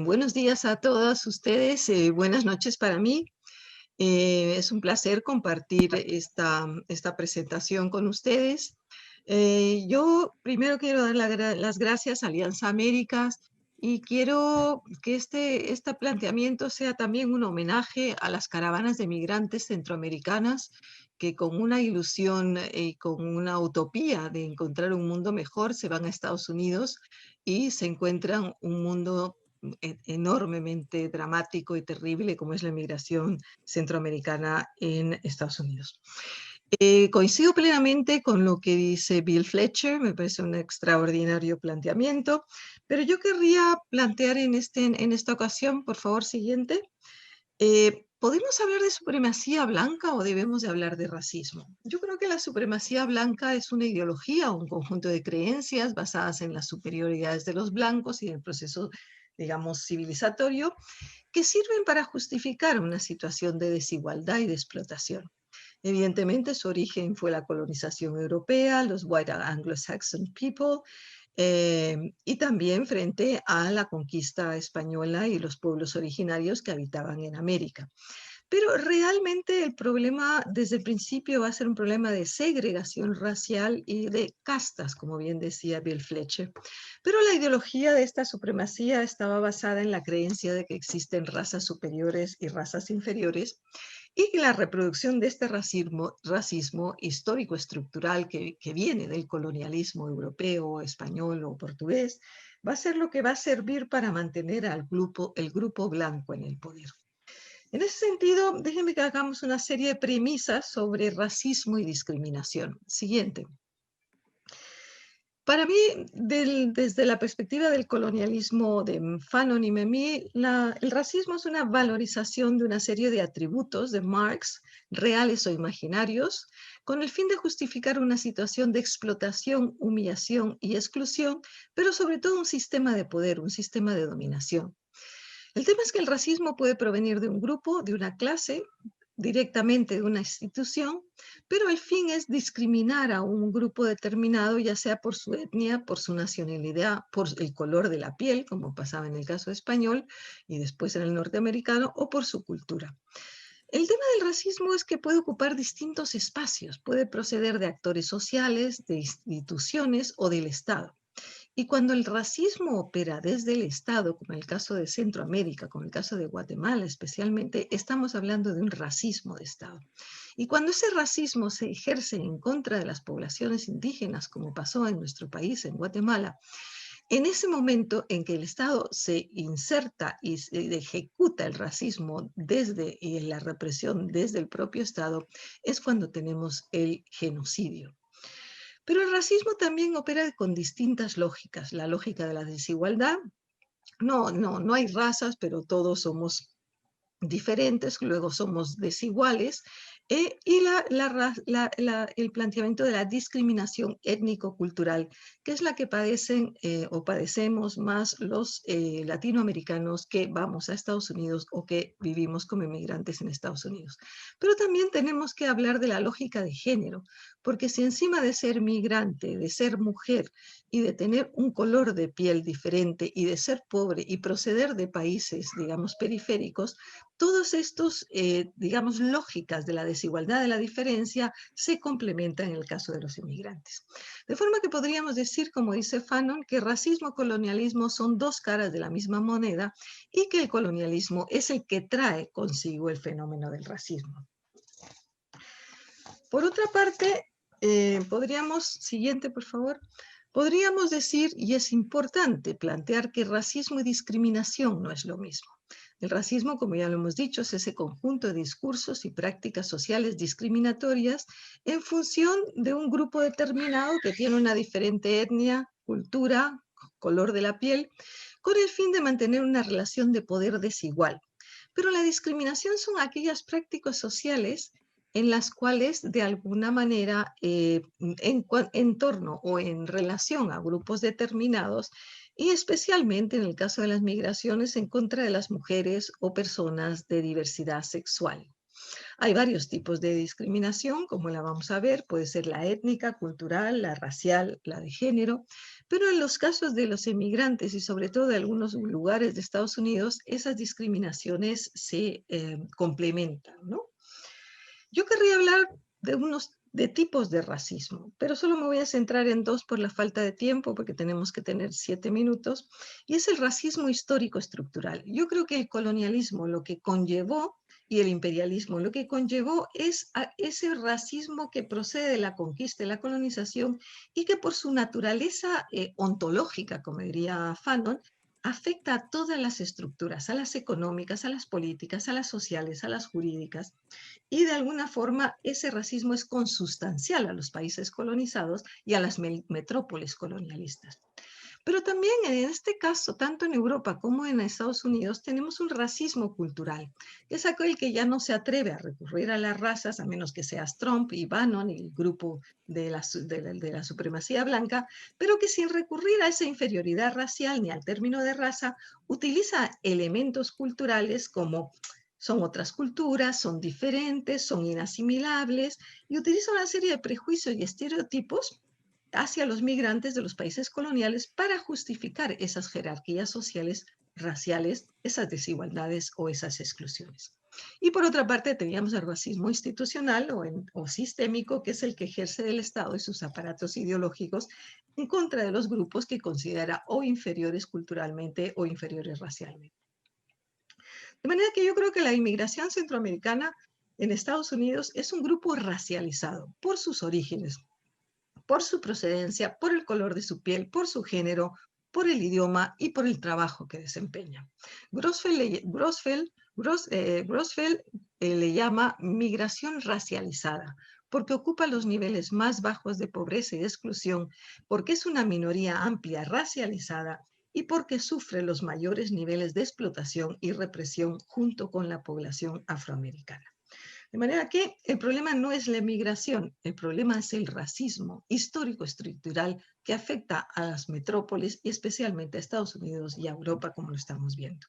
Speaker 5: Buenos días a todas ustedes, buenas noches para mí. Es un placer compartir esta presentación con ustedes. Yo primero quiero dar las gracias a Alianza Américas y quiero que este planteamiento sea también un homenaje a las caravanas de migrantes centroamericanas que con una ilusión y con una utopía de encontrar un mundo mejor se van a Estados Unidos y se encuentran un mundo enormemente dramático y terrible como es la migración centroamericana en Estados Unidos. Coincido plenamente con lo que dice Bill Fletcher, me parece un extraordinario planteamiento, pero yo querría plantear en esta ocasión, por favor, siguiente, ¿podemos hablar de supremacía blanca o debemos de hablar de racismo? Yo creo que la supremacía blanca es una ideología o un conjunto de creencias basadas en las superioridades de los blancos y del proceso, digamos, civilizatorio, que sirven para justificar una situación de desigualdad y de explotación. Evidentemente, su origen fue la colonización europea, los white Anglo-Saxon people, y también frente a la conquista española y los pueblos originarios que habitaban en América. Pero realmente el problema desde el principio va a ser un problema de segregación racial y de castas, como bien decía Bill Fletcher. Pero la ideología de esta supremacía estaba basada en la creencia de que existen razas superiores y razas inferiores, y que la reproducción de este racismo histórico-estructural que viene del colonialismo europeo, español o portugués, va a ser lo que va a servir para mantener el grupo blanco en el poder. En ese sentido, déjenme que hagamos una serie de premisas sobre racismo y discriminación. Siguiente. Para mí, desde la perspectiva del colonialismo de Fanon y Memmi, el racismo es una valorización de una serie de atributos de Marx, reales o imaginarios, con el fin de justificar una situación de explotación, humillación y exclusión, pero sobre todo un sistema de poder, un sistema de dominación. El tema es que el racismo puede provenir de un grupo, de una clase, directamente de una institución, pero el fin es discriminar a un grupo determinado, ya sea por su etnia, por su nacionalidad, por el color de la piel, como pasaba en el caso español y después en el norteamericano, o por su cultura. El tema del racismo es que puede ocupar distintos espacios, puede proceder de actores sociales, de instituciones o del Estado. Y cuando el racismo opera desde el Estado, como en el caso de Centroamérica, como en el caso de Guatemala especialmente, estamos hablando de un racismo de Estado. Y cuando ese racismo se ejerce en contra de las poblaciones indígenas, como pasó en nuestro país, en Guatemala, en ese momento en que el Estado se inserta y se ejecuta el racismo y la represión desde el propio Estado, es cuando tenemos el genocidio. Pero el racismo también opera con distintas lógicas. La lógica de la desigualdad. No hay razas, pero todos somos diferentes, luego somos desiguales, y el planteamiento de la discriminación étnico-cultural, que es la que padecen o padecemos más los latinoamericanos que vamos a Estados Unidos o que vivimos como inmigrantes en Estados Unidos. Pero también tenemos que hablar de la lógica de género, porque si encima de ser migrante, de ser mujer y de tener un color de piel diferente y de ser pobre y proceder de países, digamos, periféricos, todos estos, digamos, lógicas de la desigualdad, de la diferencia, se complementan en el caso de los inmigrantes. De forma que podríamos decir, como dice Fanon, que racismo y colonialismo son dos caras de la misma moneda y que el colonialismo es el que trae consigo el fenómeno del racismo. Por otra parte, siguiente por favor, podríamos decir, y es importante plantear que racismo y discriminación no es lo mismo. El racismo, como ya lo hemos dicho, es ese conjunto de discursos y prácticas sociales discriminatorias en función de un grupo determinado que tiene una diferente etnia, cultura, color de la piel, con el fin de mantener una relación de poder desigual. Pero la discriminación son aquellas prácticas sociales en las cuales de alguna manera en torno o en relación a grupos determinados, y especialmente en el caso de las migraciones en contra de las mujeres o personas de diversidad sexual. Hay varios tipos de discriminación, como la vamos a ver, puede ser la étnica, cultural, la racial, la de género, pero en los casos de los inmigrantes y sobre todo de algunos lugares de Estados Unidos, esas discriminaciones se complementan, ¿no? Yo querría hablar de tipos de racismo, pero solo me voy a centrar en dos por la falta de tiempo, porque tenemos que tener 7 minutos, y es el racismo histórico estructural. Yo creo que el colonialismo lo que conllevó y el imperialismo lo que conllevó es a ese racismo que procede de la conquista y la colonización y que por su naturaleza ontológica, como diría Fanon, afecta a todas las estructuras, a las económicas, a las políticas, a las sociales, a las jurídicas, y de alguna forma ese racismo es consustancial a los países colonizados y a las metrópolis colonialistas. Pero también en este caso, tanto en Europa como en Estados Unidos, tenemos un racismo cultural, que es aquel que ya no se atreve a recurrir a las razas, a menos que seas Trump y Bannon, y el grupo de la supremacía blanca, pero que sin recurrir a esa inferioridad racial ni al término de raza, utiliza elementos culturales como son otras culturas, son diferentes, son inasimilables, y utiliza una serie de prejuicios y estereotipos hacia los migrantes de los países coloniales para justificar esas jerarquías sociales, raciales, esas desigualdades o esas exclusiones. Y por otra parte teníamos el racismo institucional o sistémico, que es el que ejerce el Estado y sus aparatos ideológicos en contra de los grupos que considera o inferiores culturalmente o inferiores racialmente. De manera que yo creo que la inmigración centroamericana en Estados Unidos es un grupo racializado por sus orígenes, por su procedencia, por el color de su piel, por su género, por el idioma y por el trabajo que desempeña. Grossfeld le llama migración racializada, porque ocupa los niveles más bajos de pobreza y de exclusión, porque es una minoría amplia racializada y porque sufre los mayores niveles de explotación y represión junto con la población afroamericana. De manera que el problema no es la migración, el problema es el racismo histórico-estructural que afecta a las metrópolis y especialmente a Estados Unidos y a Europa, como lo estamos viendo.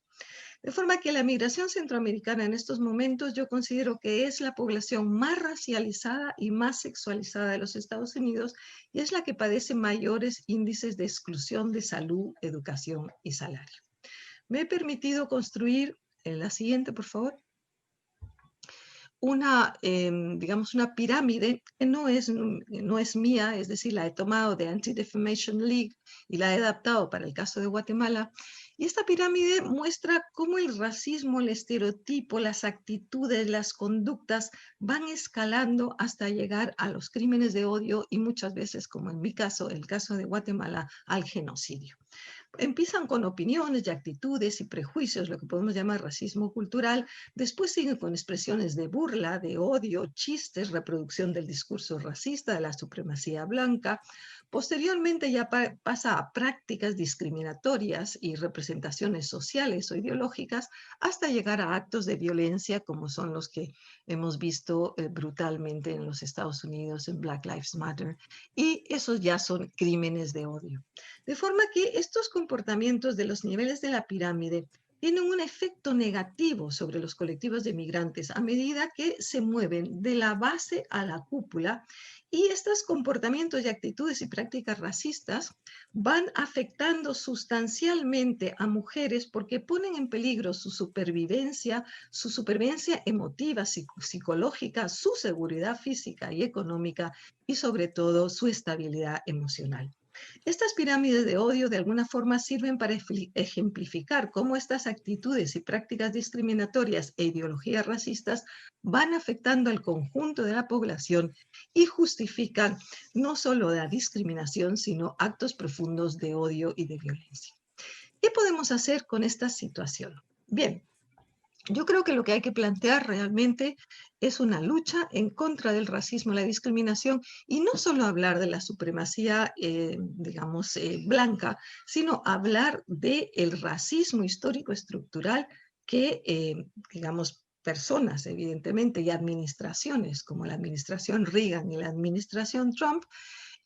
Speaker 5: De forma que la migración centroamericana en estos momentos yo considero que es la población más racializada y más sexualizada de los Estados Unidos y es la que padece mayores índices de exclusión de salud, educación y salario. Me he permitido construir, la siguiente por favor, digamos, una pirámide que no es mía, es decir, la he tomado de Anti-Defamation League y la he adaptado para el caso de Guatemala. Y esta pirámide muestra cómo el racismo, el estereotipo, las actitudes, las conductas van escalando hasta llegar a los crímenes de odio y muchas veces, como en mi caso, el caso de Guatemala, al genocidio. Empiezan con opiniones y actitudes y prejuicios, lo que podemos llamar racismo cultural, después siguen con expresiones de burla, de odio, chistes, reproducción del discurso racista, de la supremacía blanca. Posteriormente ya pasa a prácticas discriminatorias y representaciones sociales o ideológicas hasta llegar a actos de violencia como son los que hemos visto brutalmente en los Estados Unidos en Black Lives Matter, y esos ya son crímenes de odio. De forma que estos comportamientos de los niveles de la pirámide tienen un efecto negativo sobre los colectivos de migrantes a medida que se mueven de la base a la cúpula, y estos comportamientos y actitudes y prácticas racistas van afectando sustancialmente a mujeres porque ponen en peligro su supervivencia emotiva, psicológica, su seguridad física y económica y sobre todo su estabilidad emocional. Estas pirámides de odio de alguna forma sirven para ejemplificar cómo estas actitudes y prácticas discriminatorias e ideologías racistas van afectando al conjunto de la población y justifican no solo la discriminación, sino actos profundos de odio y de violencia. ¿Qué podemos hacer con esta situación? Bien, yo creo que lo que hay que plantear realmente es una lucha en contra del racismo y la discriminación, y no solo hablar de la supremacía, digamos, blanca, sino hablar del racismo histórico estructural que, digamos, personas, evidentemente, y administraciones como la administración Reagan y la administración Trump,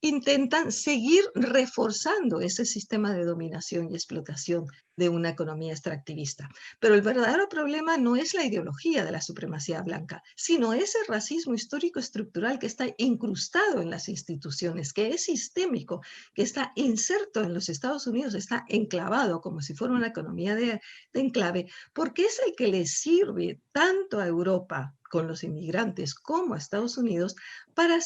Speaker 5: intentan seguir reforzando ese sistema de dominación y explotación de una economía extractivista. Pero el verdadero problema no es la ideología de la supremacía blanca, sino ese racismo histórico estructural que está incrustado en las instituciones, que es sistémico, que está inserto en los Estados Unidos, está enclavado como si fuera una economía de enclave, porque es el que le sirve tanto a Europa con los inmigrantes como a Estados Unidos para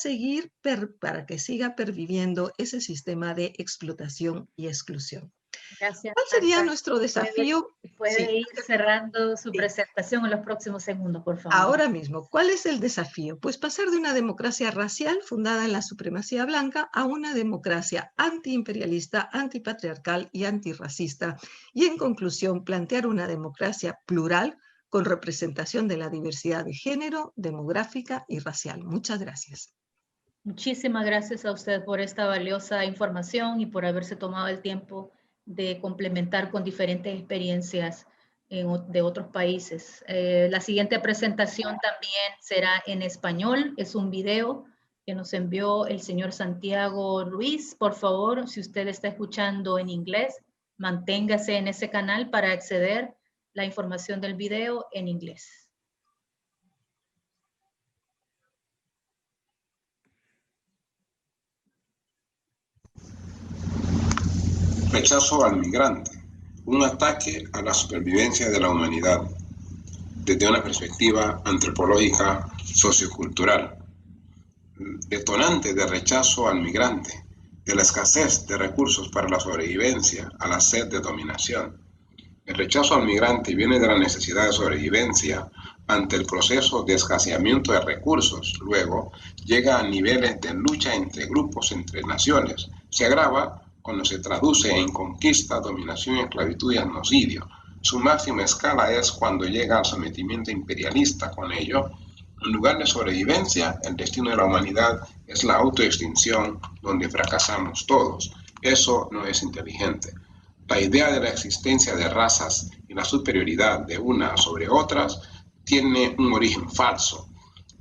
Speaker 5: que siga perviviendo ese sistema de explotación y exclusión.
Speaker 2: Gracias.
Speaker 5: ¿Cuál sería
Speaker 2: Blanca.
Speaker 5: nuestro desafío?
Speaker 2: Puede
Speaker 5: Sí,
Speaker 2: ir cerrando su
Speaker 5: sí.
Speaker 2: presentación en los próximos segundos, por favor.
Speaker 5: Ahora mismo, ¿cuál es el desafío? Pues pasar de una democracia racial fundada en la supremacía blanca a una democracia antiimperialista, antipatriarcal y antirracista. Y en conclusión, plantear una democracia plural con representación de la diversidad de género, demográfica y racial. Muchas gracias.
Speaker 2: Muchísimas gracias a usted por esta valiosa información y por haberse tomado el tiempo de complementar con diferentes experiencias de otros países. La siguiente presentación también será en español. Es un video que nos envió el señor Santiago Ruiz. Por favor, si usted está escuchando en inglés, manténgase en ese canal para acceder a la información del video en inglés.
Speaker 6: Rechazo al migrante, un ataque a la supervivencia de la humanidad, desde una perspectiva antropológica sociocultural. Detonante de rechazo al migrante, de la escasez de recursos para la sobrevivencia, a la sed de dominación. El rechazo al migrante viene de la necesidad de sobrevivencia ante el proceso de escaseamiento de recursos. Luego llega a niveles de lucha entre grupos, entre naciones. Se agrava cuando se traduce en conquista, dominación, esclavitud y genocidio. Su máxima escala es cuando llega al sometimiento imperialista. Con ello, en lugar de sobrevivencia, el destino de la humanidad es la autoextinción, donde fracasamos todos. Eso no es inteligente. La idea de la existencia de razas y la superioridad de unas sobre otras tiene un origen falso.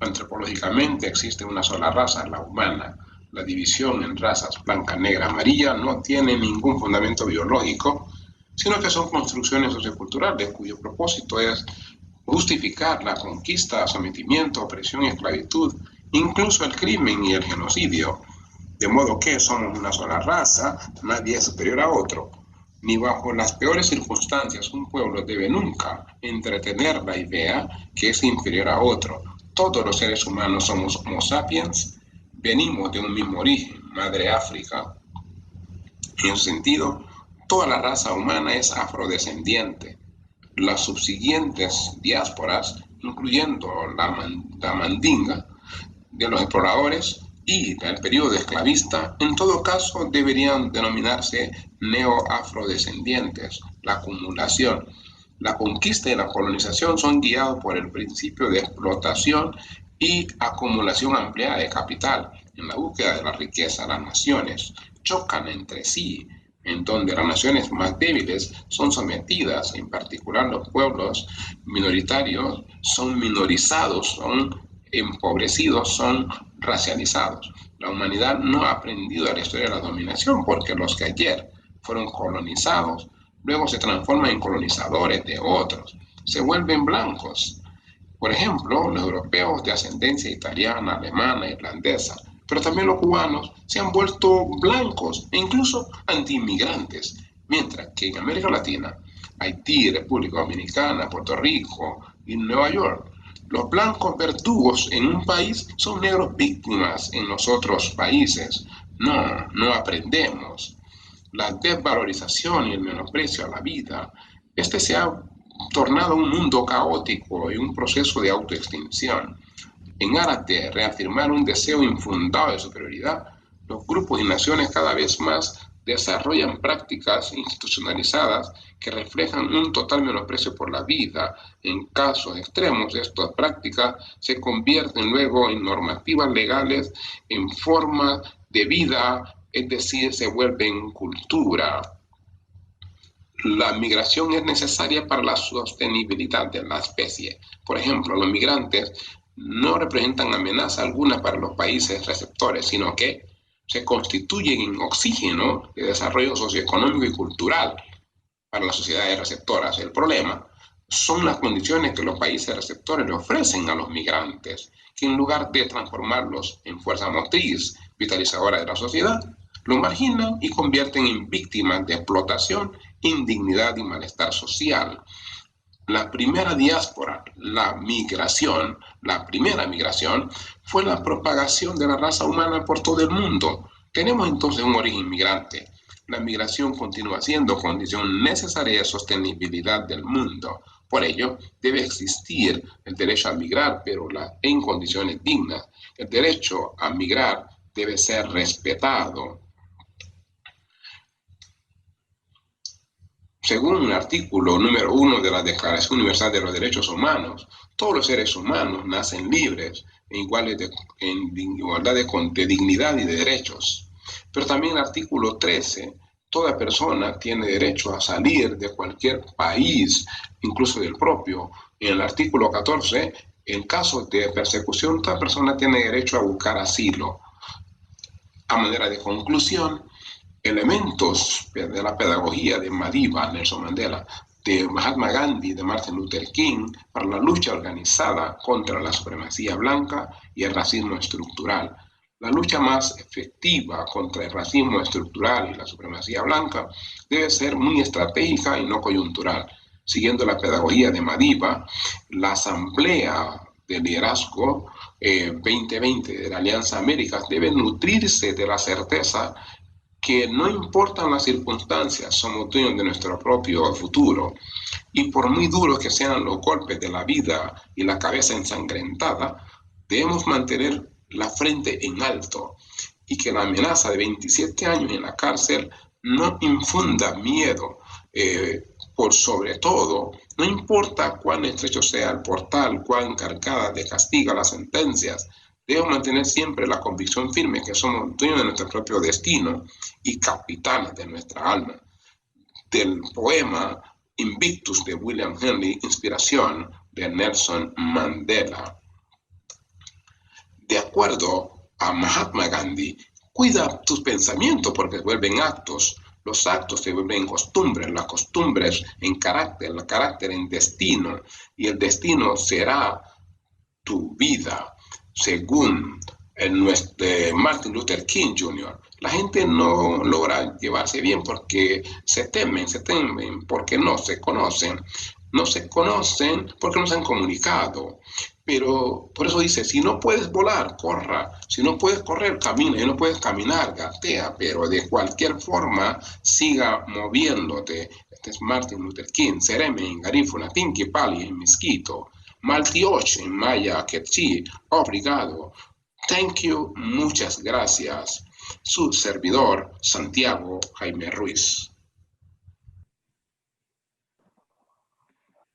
Speaker 6: Antropológicamente existe una sola raza, la humana. La división en razas blanca, negra, amarilla no tiene ningún fundamento biológico, sino que son construcciones socioculturales cuyo propósito es justificar la conquista, sometimiento, opresión y esclavitud, incluso el crimen y el genocidio. De modo que somos una sola raza, nadie es superior a otro. Ni bajo las peores circunstancias un pueblo debe nunca entretener la idea que es inferior a otro. Todos los seres humanos somos Homo sapiens, venimos de un mismo origen, Madre África. En ese sentido, toda la raza humana es afrodescendiente. Las subsiguientes diásporas, incluyendo la mandinga de los exploradores y el periodo esclavista, en todo caso deberían denominarse neoafrodescendientes. La acumulación, la conquista y la colonización son guiados por el principio de explotación y acumulación ampliada de capital. En la búsqueda de la riqueza, las naciones chocan entre sí, en donde las naciones más débiles son sometidas, en particular los pueblos minoritarios son minorizados, son empobrecidos, son racializados. La humanidad no ha aprendido de la historia de la dominación porque los que ayer fueron colonizados luego se transforman en colonizadores de otros, se vuelven blancos. Por ejemplo, los europeos de ascendencia italiana, alemana, irlandesa, pero también los cubanos se han vuelto blancos e incluso antiinmigrantes, mientras que en América Latina, Haití, República Dominicana, Puerto Rico y Nueva York, los blancos verdugos en un país son negros víctimas en los otros países. No aprendemos. La desvalorización y el menosprecio a la vida, se ha tornado un mundo caótico y un proceso de autoextinción. En aras de reafirmar un deseo infundado de superioridad, los grupos y naciones cada vez más desarrollan prácticas institucionalizadas que reflejan un total menosprecio por la vida. En casos extremos, estas prácticas se convierten luego en normativas legales, en formas de vida, es decir, se vuelven cultura. La migración es necesaria para la sostenibilidad de la especie. Por ejemplo, los migrantes no representan amenaza alguna para los países receptores, sino que se constituyen en oxígeno de desarrollo socioeconómico y cultural para las sociedades receptoras. El problema son las condiciones que los países receptores le ofrecen a los migrantes, que en lugar de transformarlos en fuerza motriz vitalizadora de la sociedad, lo marginan y convierten en víctimas de explotación, indignidad y malestar social. La primera diáspora, la primera migración, fue la propagación de la raza humana por todo el mundo. Tenemos entonces un origen migrante. La migración continúa siendo condición necesaria de sostenibilidad del mundo. Por ello, debe existir el derecho a migrar, pero en condiciones dignas. El derecho a migrar debe ser respetado. Según el artículo número 1 de la Declaración Universal de los Derechos Humanos, todos los seres humanos nacen libres en igualdad de dignidad y de derechos. Pero también el artículo 13, toda persona tiene derecho a salir de cualquier país, incluso del propio. En el artículo 14, en caso de persecución, toda persona tiene derecho a buscar asilo. A manera de conclusión, elementos de la pedagogía de Madiba, Nelson Mandela, de Mahatma Gandhi, de Martin Luther King, para la lucha organizada contra la supremacía blanca y el racismo estructural. La lucha más efectiva contra el racismo estructural y la supremacía blanca debe ser muy estratégica y no coyuntural. Siguiendo la pedagogía de Madiba, la Asamblea de Liderazgo 2020 de la Alianza Américas debe nutrirse de la certeza que no importan las circunstancias, somos dueños de nuestro propio futuro. Y por muy duros que sean los golpes de la vida y la cabeza ensangrentada, debemos mantener la frente en alto y que la amenaza de 27 años en la cárcel no infunda miedo. Por sobre todo, no importa cuán estrecho sea el portal, cuán cargada de castigo las sentencias, debemos mantener siempre la convicción firme que somos dueños de nuestro propio destino y capitanes de nuestra alma. Del poema Invictus de William Henley, inspiración de Nelson Mandela. De acuerdo a Mahatma Gandhi, cuida tus pensamientos porque se vuelven actos. Los actos se vuelven costumbres, las costumbres en carácter, el carácter en destino, y el destino será tu vida, según Martin Luther King Jr. La gente no logra llevarse bien porque se temen porque no se conocen porque no se han comunicado. Pero por eso dice, si no puedes volar, corra. Si no puedes correr, camina. Si no puedes caminar, gatea. Pero de cualquier forma, siga moviéndote. Este es Martin Luther King. Sereme in Garifuna, Tinki Pali in Miskito. Maltioch en Maya Quechí. Obrigado. Thank you. Muchas gracias. Su servidor, Santiago Jaime Ruiz.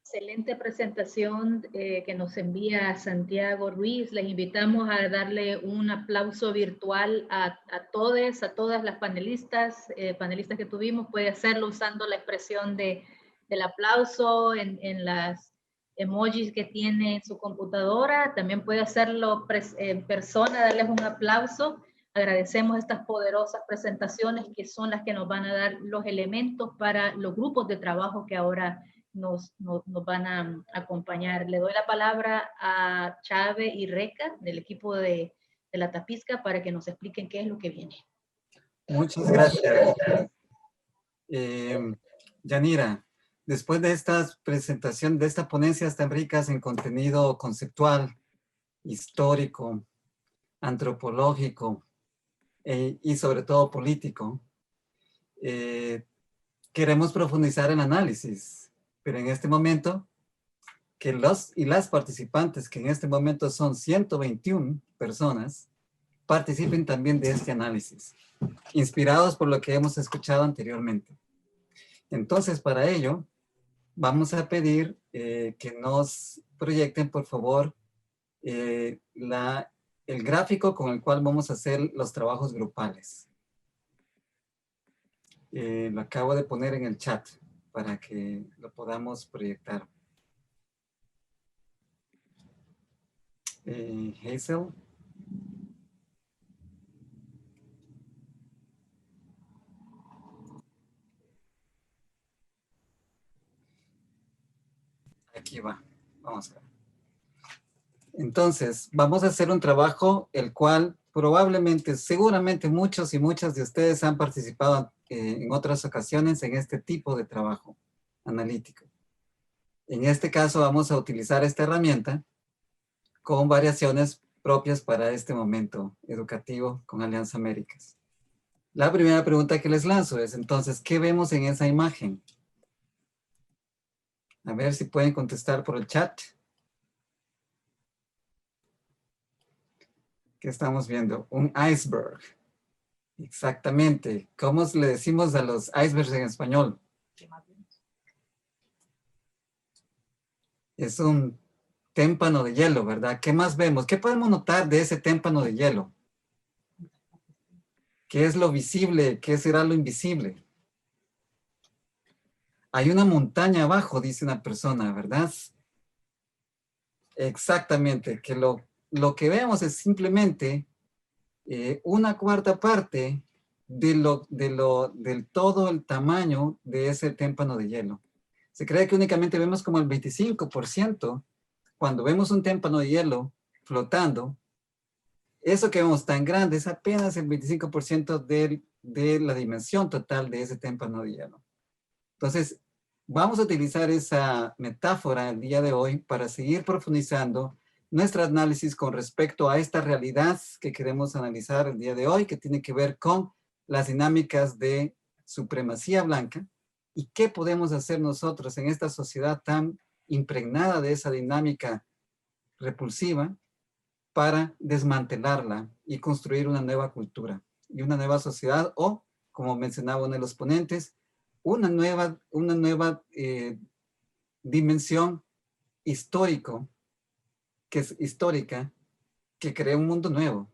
Speaker 2: Excelente presentación que nos envía Santiago Ruiz. Les invitamos a darle un aplauso virtual a todas las panelistas que tuvimos. Puede hacerlo usando la expresión del aplauso en las emojis que tiene en su computadora. También puede hacerlo en persona, darles un aplauso. Agradecemos estas poderosas presentaciones que son las que nos van a dar los elementos para los grupos de trabajo que ahora nos van a acompañar. Le doy la palabra a Chávez y Reca del equipo de la Tapizca para que nos expliquen qué es lo que viene.
Speaker 7: Muchas gracias. Yanira, después de esta presentación, de esta ponencia tan ricas en contenido conceptual, histórico, antropológico y sobre todo político, queremos profundizar en análisis. Pero en este momento, que los y las participantes, que en este momento son 121 personas, participen también de este análisis, inspirados por lo que hemos escuchado anteriormente. Entonces, para ello, vamos a pedir que nos proyecten, por favor, el gráfico con el cual vamos a hacer los trabajos grupales. Lo acabo de poner en el chat para que lo podamos proyectar. Hazel. Aquí va. Vamos a ver. Entonces, vamos a hacer un trabajo el cual probablemente, seguramente muchos y muchas de ustedes han participado en otras ocasiones en este tipo de trabajo analítico. En este caso vamos a utilizar esta herramienta con variaciones propias para este momento educativo con Alianza Américas. La primera pregunta que les lanzo es entonces, ¿qué vemos en esa imagen? A ver si pueden contestar por el chat. ¿Qué estamos viendo? Un iceberg. Exactamente. ¿Cómo le decimos a los icebergs en español? Es un témpano de hielo, ¿verdad? ¿Qué más vemos? ¿Qué podemos notar de ese témpano de hielo? ¿Qué es lo visible? ¿Qué será lo invisible? Hay una montaña abajo, dice una persona, ¿verdad? Exactamente, que lo que vemos es simplemente una cuarta parte del todo el tamaño de ese témpano de hielo. Se cree que únicamente vemos como el 25%. Cuando vemos un témpano de hielo flotando, eso que vemos tan grande es apenas el 25% de la dimensión total de ese témpano de hielo. Entonces, vamos a utilizar esa metáfora el día de hoy para seguir profundizando nuestro análisis con respecto a esta realidad que queremos analizar el día de hoy, que tiene que ver con las dinámicas de supremacía blanca y qué podemos hacer nosotros en esta sociedad tan impregnada de esa dinámica repulsiva para desmantelarla y construir una nueva cultura y una nueva sociedad o, como mencionaba uno de los ponentes, una nueva dimensión histórica que crea un mundo nuevo.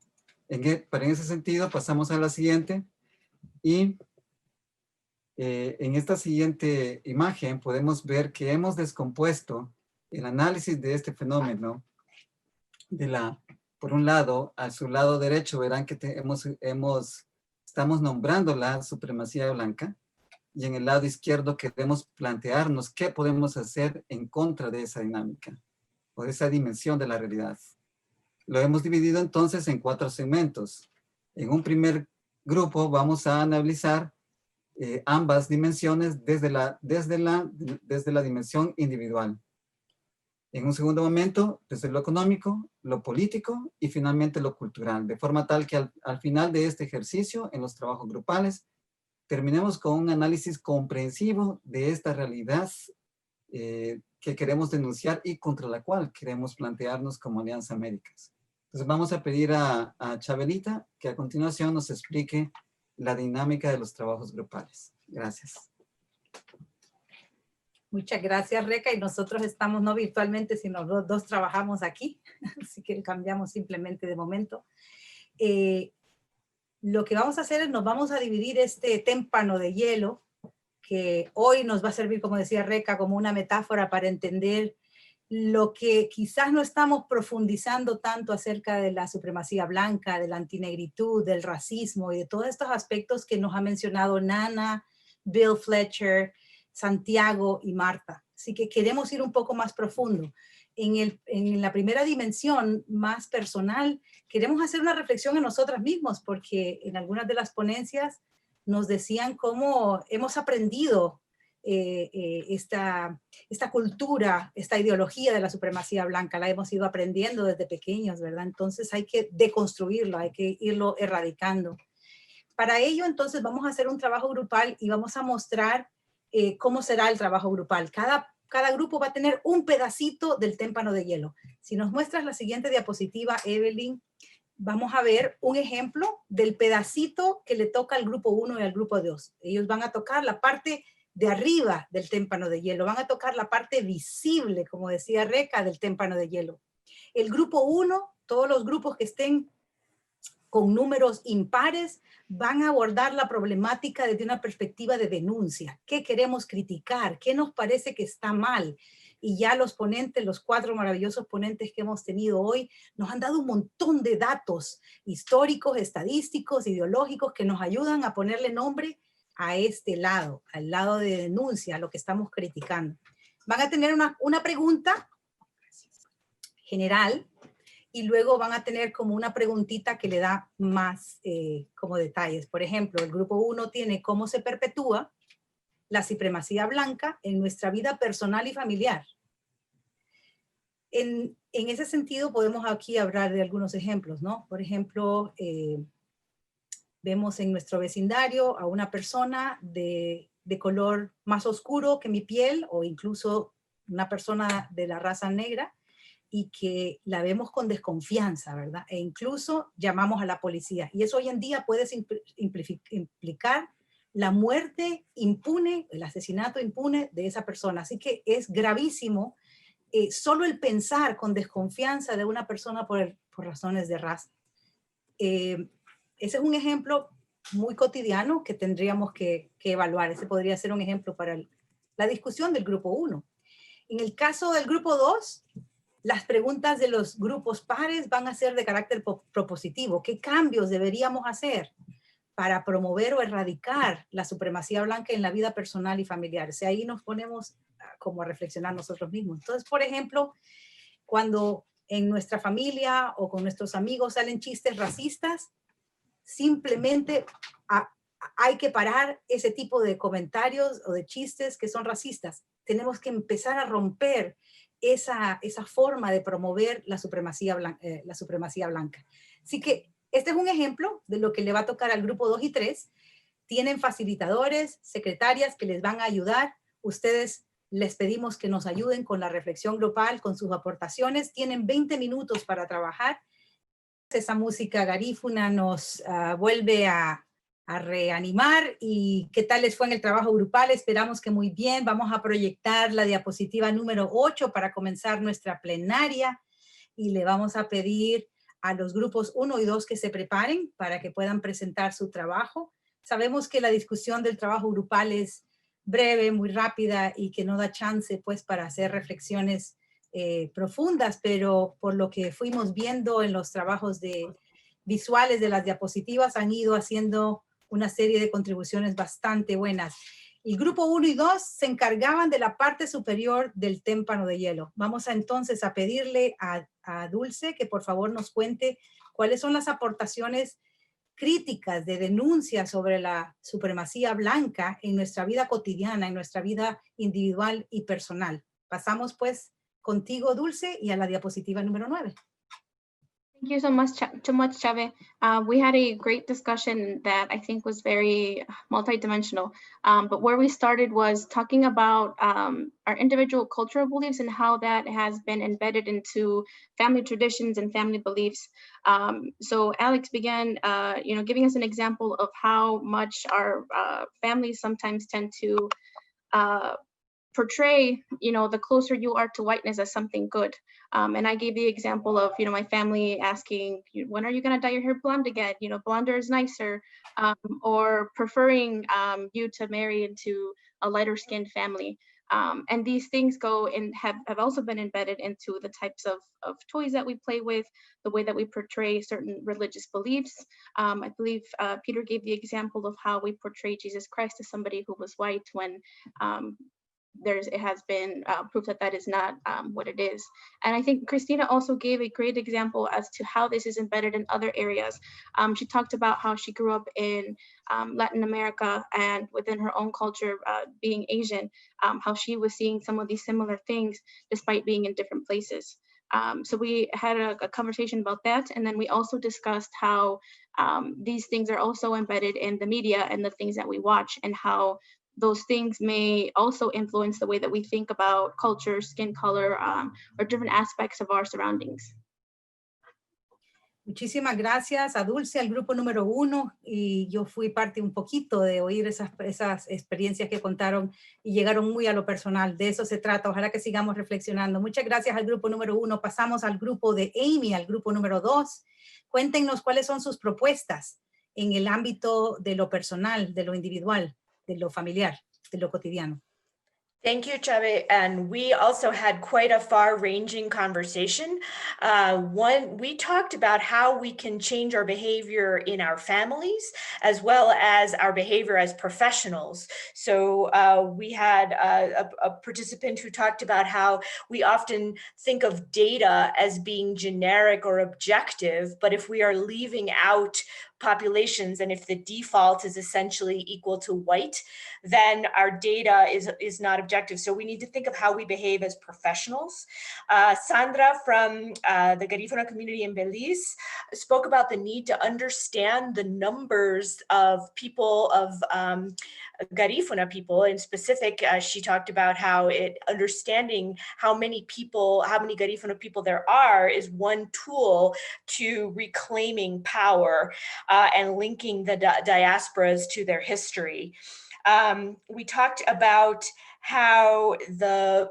Speaker 7: En ese sentido pasamos a la siguiente y en esta siguiente imagen podemos ver que hemos descompuesto el análisis de este fenómeno por un lado, a su lado derecho verán que estamos nombrando la supremacía blanca y en el lado izquierdo queremos plantearnos qué podemos hacer en contra de esa dinámica o de esa dimensión de la realidad. Lo hemos dividido entonces en 4 segmentos. En un primer grupo vamos a analizar ambas dimensiones desde la dimensión individual. En un segundo momento, desde lo económico, lo político y finalmente lo cultural, de forma tal que al final de este ejercicio, en los trabajos grupales, terminemos con un análisis comprensivo de esta realidad que queremos denunciar y contra la cual queremos plantearnos como Alianza Américas. Entonces vamos a pedir a Chabelita que a continuación nos explique la dinámica de los trabajos grupales. Gracias.
Speaker 1: Muchas gracias, Reca. Y nosotros estamos no virtualmente, sino los dos trabajamos aquí, así que cambiamos simplemente de momento. Lo que vamos a hacer es nos vamos a dividir este témpano de hielo, que hoy nos va a servir, como decía Reca, como una metáfora para entender lo que quizás no estamos profundizando tanto acerca de la supremacía blanca, de la antinegritud, del racismo y de todos estos aspectos que nos ha mencionado Nana, Bill Fletcher, Santiago y Marta. Así que queremos ir un poco más profundo. En la primera dimensión más personal, queremos hacer una reflexión en nosotras mismos, porque en algunas de las ponencias nos decían cómo hemos aprendido esta cultura, esta ideología de la supremacía blanca, la hemos ido aprendiendo desde pequeños, ¿verdad? Entonces hay que deconstruirlo, hay que irlo erradicando. Para ello, entonces, vamos a hacer un trabajo grupal y vamos a mostrar cómo será el trabajo grupal. Cada grupo va a tener un pedacito del témpano de hielo. Si nos muestras la siguiente diapositiva, Evelyn, vamos a ver un ejemplo del pedacito que le toca al grupo 1 y al grupo 2. Ellos van a tocar la parte de arriba del témpano de hielo, van a tocar la parte visible, como decía Reca, del témpano de hielo. El grupo 1, todos los grupos que estén con números impares, van a abordar la problemática desde una perspectiva de denuncia. ¿Qué queremos criticar? ¿Qué nos parece que está mal? Y ya los ponentes, los 4 maravillosos ponentes que hemos tenido hoy, nos han dado un montón de datos históricos, estadísticos, ideológicos, que nos ayudan a ponerle nombre a este lado, al lado de denuncia, a lo que estamos criticando. Van a tener una pregunta general, y luego van a tener como una preguntita que le da más como detalles. Por ejemplo, el grupo 1 tiene cómo se perpetúa la supremacía blanca en nuestra vida personal y familiar. En ese sentido podemos aquí hablar de algunos ejemplos, ¿no? Por ejemplo, vemos en nuestro vecindario a una persona de color más oscuro que mi piel, o incluso una persona de la raza negra, y que la vemos con desconfianza, ¿verdad? E incluso llamamos a la policía. Y eso hoy en día puede implicar la muerte impune, el asesinato impune de esa persona. Así que es gravísimo solo el pensar con desconfianza de una persona por razones de raza. Ese es un ejemplo muy cotidiano que tendríamos que evaluar. Ese podría ser un ejemplo para la discusión del grupo 1. En el caso del grupo 2, las preguntas de los grupos pares van a ser de carácter propositivo. ¿Qué cambios deberíamos hacer para promover o erradicar la supremacía blanca en la vida personal y familiar? O sea, ahí nos ponemos como a reflexionar nosotros mismos. Entonces, por ejemplo, cuando en nuestra familia o con nuestros amigos salen chistes racistas, simplemente hay que parar ese tipo de comentarios o de chistes que son racistas. Tenemos que empezar a romper esa forma de promover la supremacía blanca. Así que este es un ejemplo de lo que le va a tocar al grupo 2 y 3. Tienen facilitadores, secretarias que les van a ayudar. Ustedes les pedimos que nos ayuden con la reflexión grupal, con sus aportaciones. Tienen 20 minutos para trabajar. Esa música garífuna nos vuelve a reanimar. ¿Y qué tal les fue en el trabajo grupal? Esperamos que muy bien. Vamos a proyectar la diapositiva número 8 para comenzar nuestra plenaria y le vamos a pedir a los grupos 1 y 2 que se preparen para que puedan presentar su trabajo. Sabemos que la discusión del trabajo grupal es breve, muy rápida y que no da chance pues para hacer reflexiones profundas, pero por lo que fuimos viendo en los trabajos visuales de las diapositivas han ido haciendo una serie de contribuciones bastante buenas. El grupo 1 y 2 se encargaban de la parte superior del témpano de hielo. Vamos entonces a pedirle a Dulce que por favor nos cuente cuáles son las aportaciones críticas de denuncia sobre la supremacía blanca en nuestra vida cotidiana, en nuestra vida individual y personal. Pasamos pues contigo, Dulce, y a la diapositiva número 9.
Speaker 8: Thank you so much, Chave. We had a great discussion that I think was very multidimensional. But where we started was talking about our individual cultural beliefs and how that has been embedded into family traditions and family beliefs. So Alex began, giving us an example of how much our families sometimes tend to portray, the closer you are to whiteness as something good. And I gave the example of, my family asking, when are you going to dye your hair blonde again? Blonder is nicer, or preferring you to marry into a lighter skinned family. And these things go and have also been embedded into the types of toys that we play with, the way that we portray certain religious beliefs. I believe Peter gave the example of how we portray Jesus Christ as somebody who was white when it has been proof that is not what it is. And I think Christina also gave a great example as to how this is embedded in other areas. She talked about how she grew up in Latin America and within her own culture, being Asian, how she was seeing some of these similar things despite being in different places. So we had a conversation about that. And then we also discussed how these things are also embedded in the media and the things that we watch, and how those things may also influence the way that we think about culture, skin color, or different aspects of our surroundings.
Speaker 1: Muchísimas gracias a Dulce, al grupo número 1, y yo fui parte un poquito de oír esas experiencias que contaron y llegaron muy a lo personal. De eso se trata, ojalá que sigamos reflexionando. Muchas gracias al grupo número 1. Pasamos al grupo de Amy, al grupo número 2. Cuéntenos cuáles son sus propuestas en el ámbito de lo personal, de lo individual, de lo familiar, de lo cotidiano.
Speaker 9: Thank you, Chave. And we also had quite a far-ranging conversation. We talked about how we can change our behavior in our families, as well as our behavior as professionals. So we had a participant who talked about how we often think of data as being generic or objective, but if we are leaving out populations, and if the default is essentially equal to white, then our data is not objective. So we need to think of how we behave as professionals. Sandra from the Garifuna community in Belize spoke about the need to understand the numbers of people, of Garifuna people in specific. She talked about how understanding how many Garifuna people there are is one tool to reclaiming power and linking the diasporas to their history. We talked about how the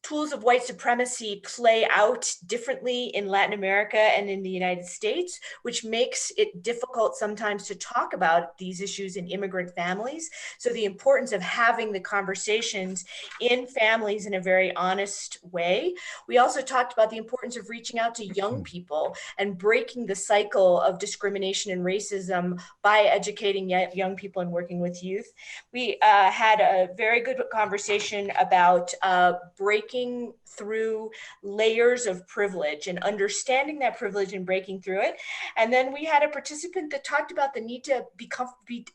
Speaker 9: tools of white supremacy play out differently in Latin America and in the United States, which makes it difficult sometimes to talk about these issues in immigrant families. So the importance of having the conversations in families in a very honest way. We also talked about the importance of reaching out to young people and breaking the cycle of discrimination and racism by educating young people and working with youth. We had a very good conversation about breaking through layers of privilege and understanding that privilege and breaking through it. And then we had a participant that talked about the need to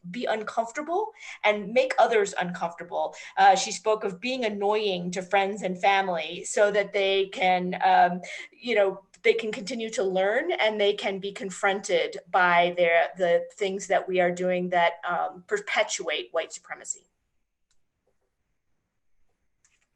Speaker 9: be uncomfortable and make others uncomfortable. She spoke of being annoying to friends and family so that they can, they can continue to learn and they can be confronted by the things that we are doing that perpetuate white supremacy.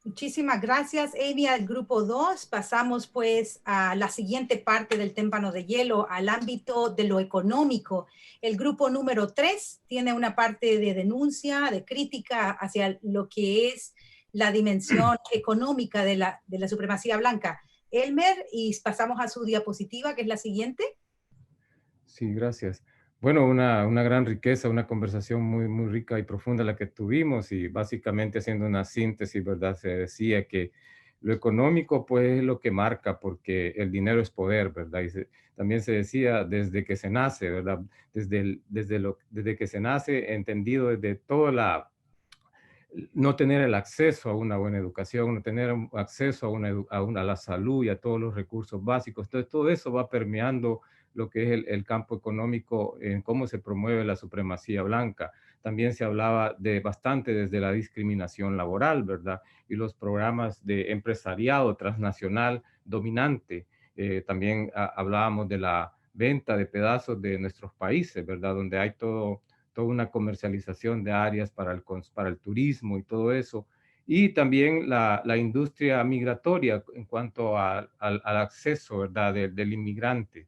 Speaker 1: Muchísimas gracias, Amy. Al grupo 2 pasamos pues a la siguiente parte del témpano de hielo, al ámbito de lo económico. El grupo número 3 tiene una parte de denuncia, de crítica hacia lo que es la dimensión económica de la supremacía blanca. Elmer, y pasamos a su diapositiva, que es la siguiente.
Speaker 10: Sí, gracias. Bueno, una gran riqueza, una conversación muy rica y profunda la que tuvimos, y básicamente haciendo una síntesis, ¿verdad? Se decía que lo económico pues es lo que marca, porque el dinero es poder, ¿verdad? Y también se decía desde que se nace, ¿verdad? Desde que se nace, entendido desde toda no tener el acceso a una buena educación, no tener acceso a la salud y a todos los recursos básicos. Entonces, todo eso va permeando lo que es el campo económico, en cómo se promueve la supremacía blanca. También se hablaba bastante desde la discriminación laboral, ¿verdad? Y los programas de empresariado transnacional dominante. También hablábamos de la venta de pedazos de nuestros países, ¿verdad? Donde hay toda una comercialización de áreas para el turismo y todo eso. Y también la industria migratoria en cuanto al acceso, ¿verdad? Del inmigrante.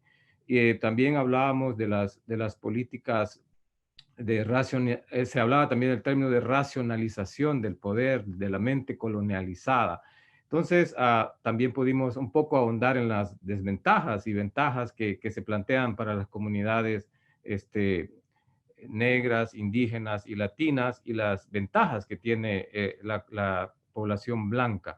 Speaker 10: También hablábamos de las políticas se hablaba también del término de racionalización del poder, de la mente colonializada. Entonces, también pudimos un poco ahondar en las desventajas y ventajas que se plantean para las comunidades negras, indígenas y latinas, y las ventajas que tiene la población blanca.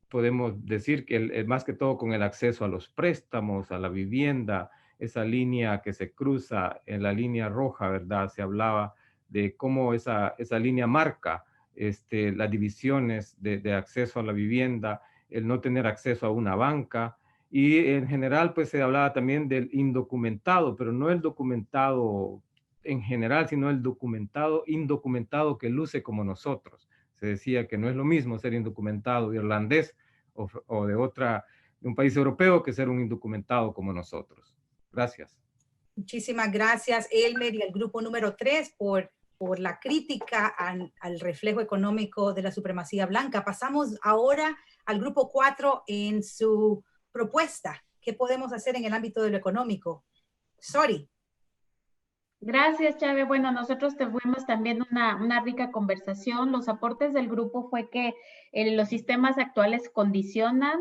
Speaker 10: Podemos decir que más que todo con el acceso a los préstamos, a la vivienda, esa línea que se cruza en la línea roja, ¿verdad? Se hablaba de cómo esa línea marca las divisiones de acceso a la vivienda, el no tener acceso a una banca, y en general pues se hablaba también del indocumentado, pero no el documentado en general, sino el indocumentado que luce como nosotros. Se decía que no es lo mismo ser indocumentado irlandés o de un país europeo que ser un indocumentado como nosotros. Gracias.
Speaker 1: Muchísimas gracias, Elmer, y al grupo número 3 por la crítica al reflejo económico de la supremacía blanca. Pasamos ahora al grupo 4 en su propuesta. ¿Qué podemos hacer en el ámbito de lo económico? Sorry.
Speaker 11: Gracias, Chávez. Bueno, nosotros tuvimos también una rica conversación. Los aportes del grupo fue que los sistemas actuales condicionan,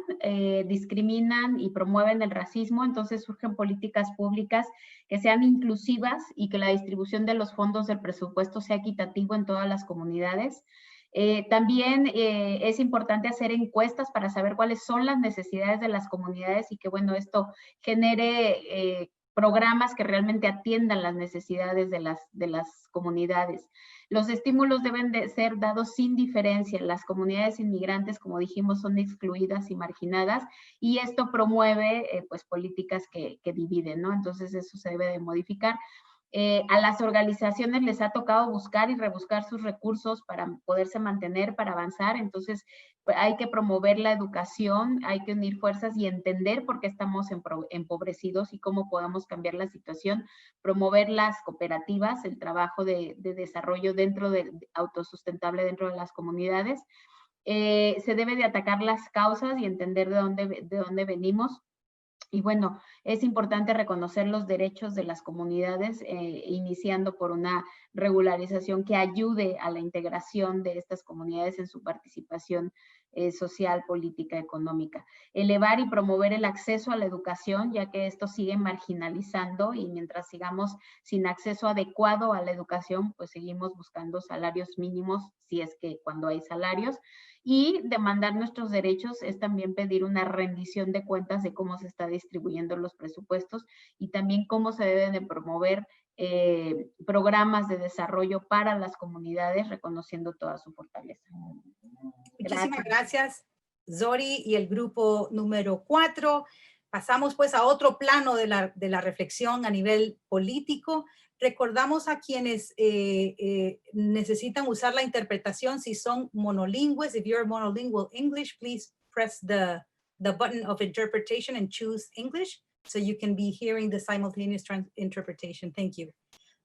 Speaker 11: discriminan y promueven el racismo. Entonces surgen políticas públicas que sean inclusivas y que la distribución de los fondos del presupuesto sea equitativo en todas las comunidades. También es importante hacer encuestas para saber cuáles son las necesidades de las comunidades y que, bueno, esto genere programas que realmente atiendan las necesidades de las comunidades. Los estímulos deben de ser dados sin diferencia. Las comunidades inmigrantes, como dijimos, son excluidas y marginadas, y esto promueve pues políticas que dividen, ¿no? Entonces eso se debe de modificar. A las organizaciones les ha tocado buscar y rebuscar sus recursos para poderse mantener, para avanzar. Entonces pues, hay que promover la educación, hay que unir fuerzas y entender por qué estamos empobrecidos y cómo podemos cambiar la situación, promover las cooperativas, el trabajo de desarrollo autosustentable dentro de las comunidades. Se debe de atacar las causas y entender de dónde venimos. Y bueno, es importante reconocer los derechos de las comunidades, iniciando por una regularización que ayude a la integración de estas comunidades en su participación social, política, económica. Elevar y promover el acceso a la educación, ya que esto sigue marginalizando y mientras sigamos sin acceso adecuado a la educación, pues seguimos buscando salarios mínimos, si es que cuando hay salarios. Y demandar nuestros derechos es también pedir una rendición de cuentas de cómo se está distribuyendo los presupuestos y también cómo se deben de promover programas de desarrollo para las comunidades, reconociendo toda su fortaleza.
Speaker 1: Muchísimas gracias, Zori y el grupo número 4. Pasamos pues a otro plano de la reflexión a nivel político. Recordamos a quienes necesitan usar la interpretación si son monolingües. If you're monolingual English, please press the button of interpretation and choose English so you can be hearing the simultaneous interpretation. Thank you.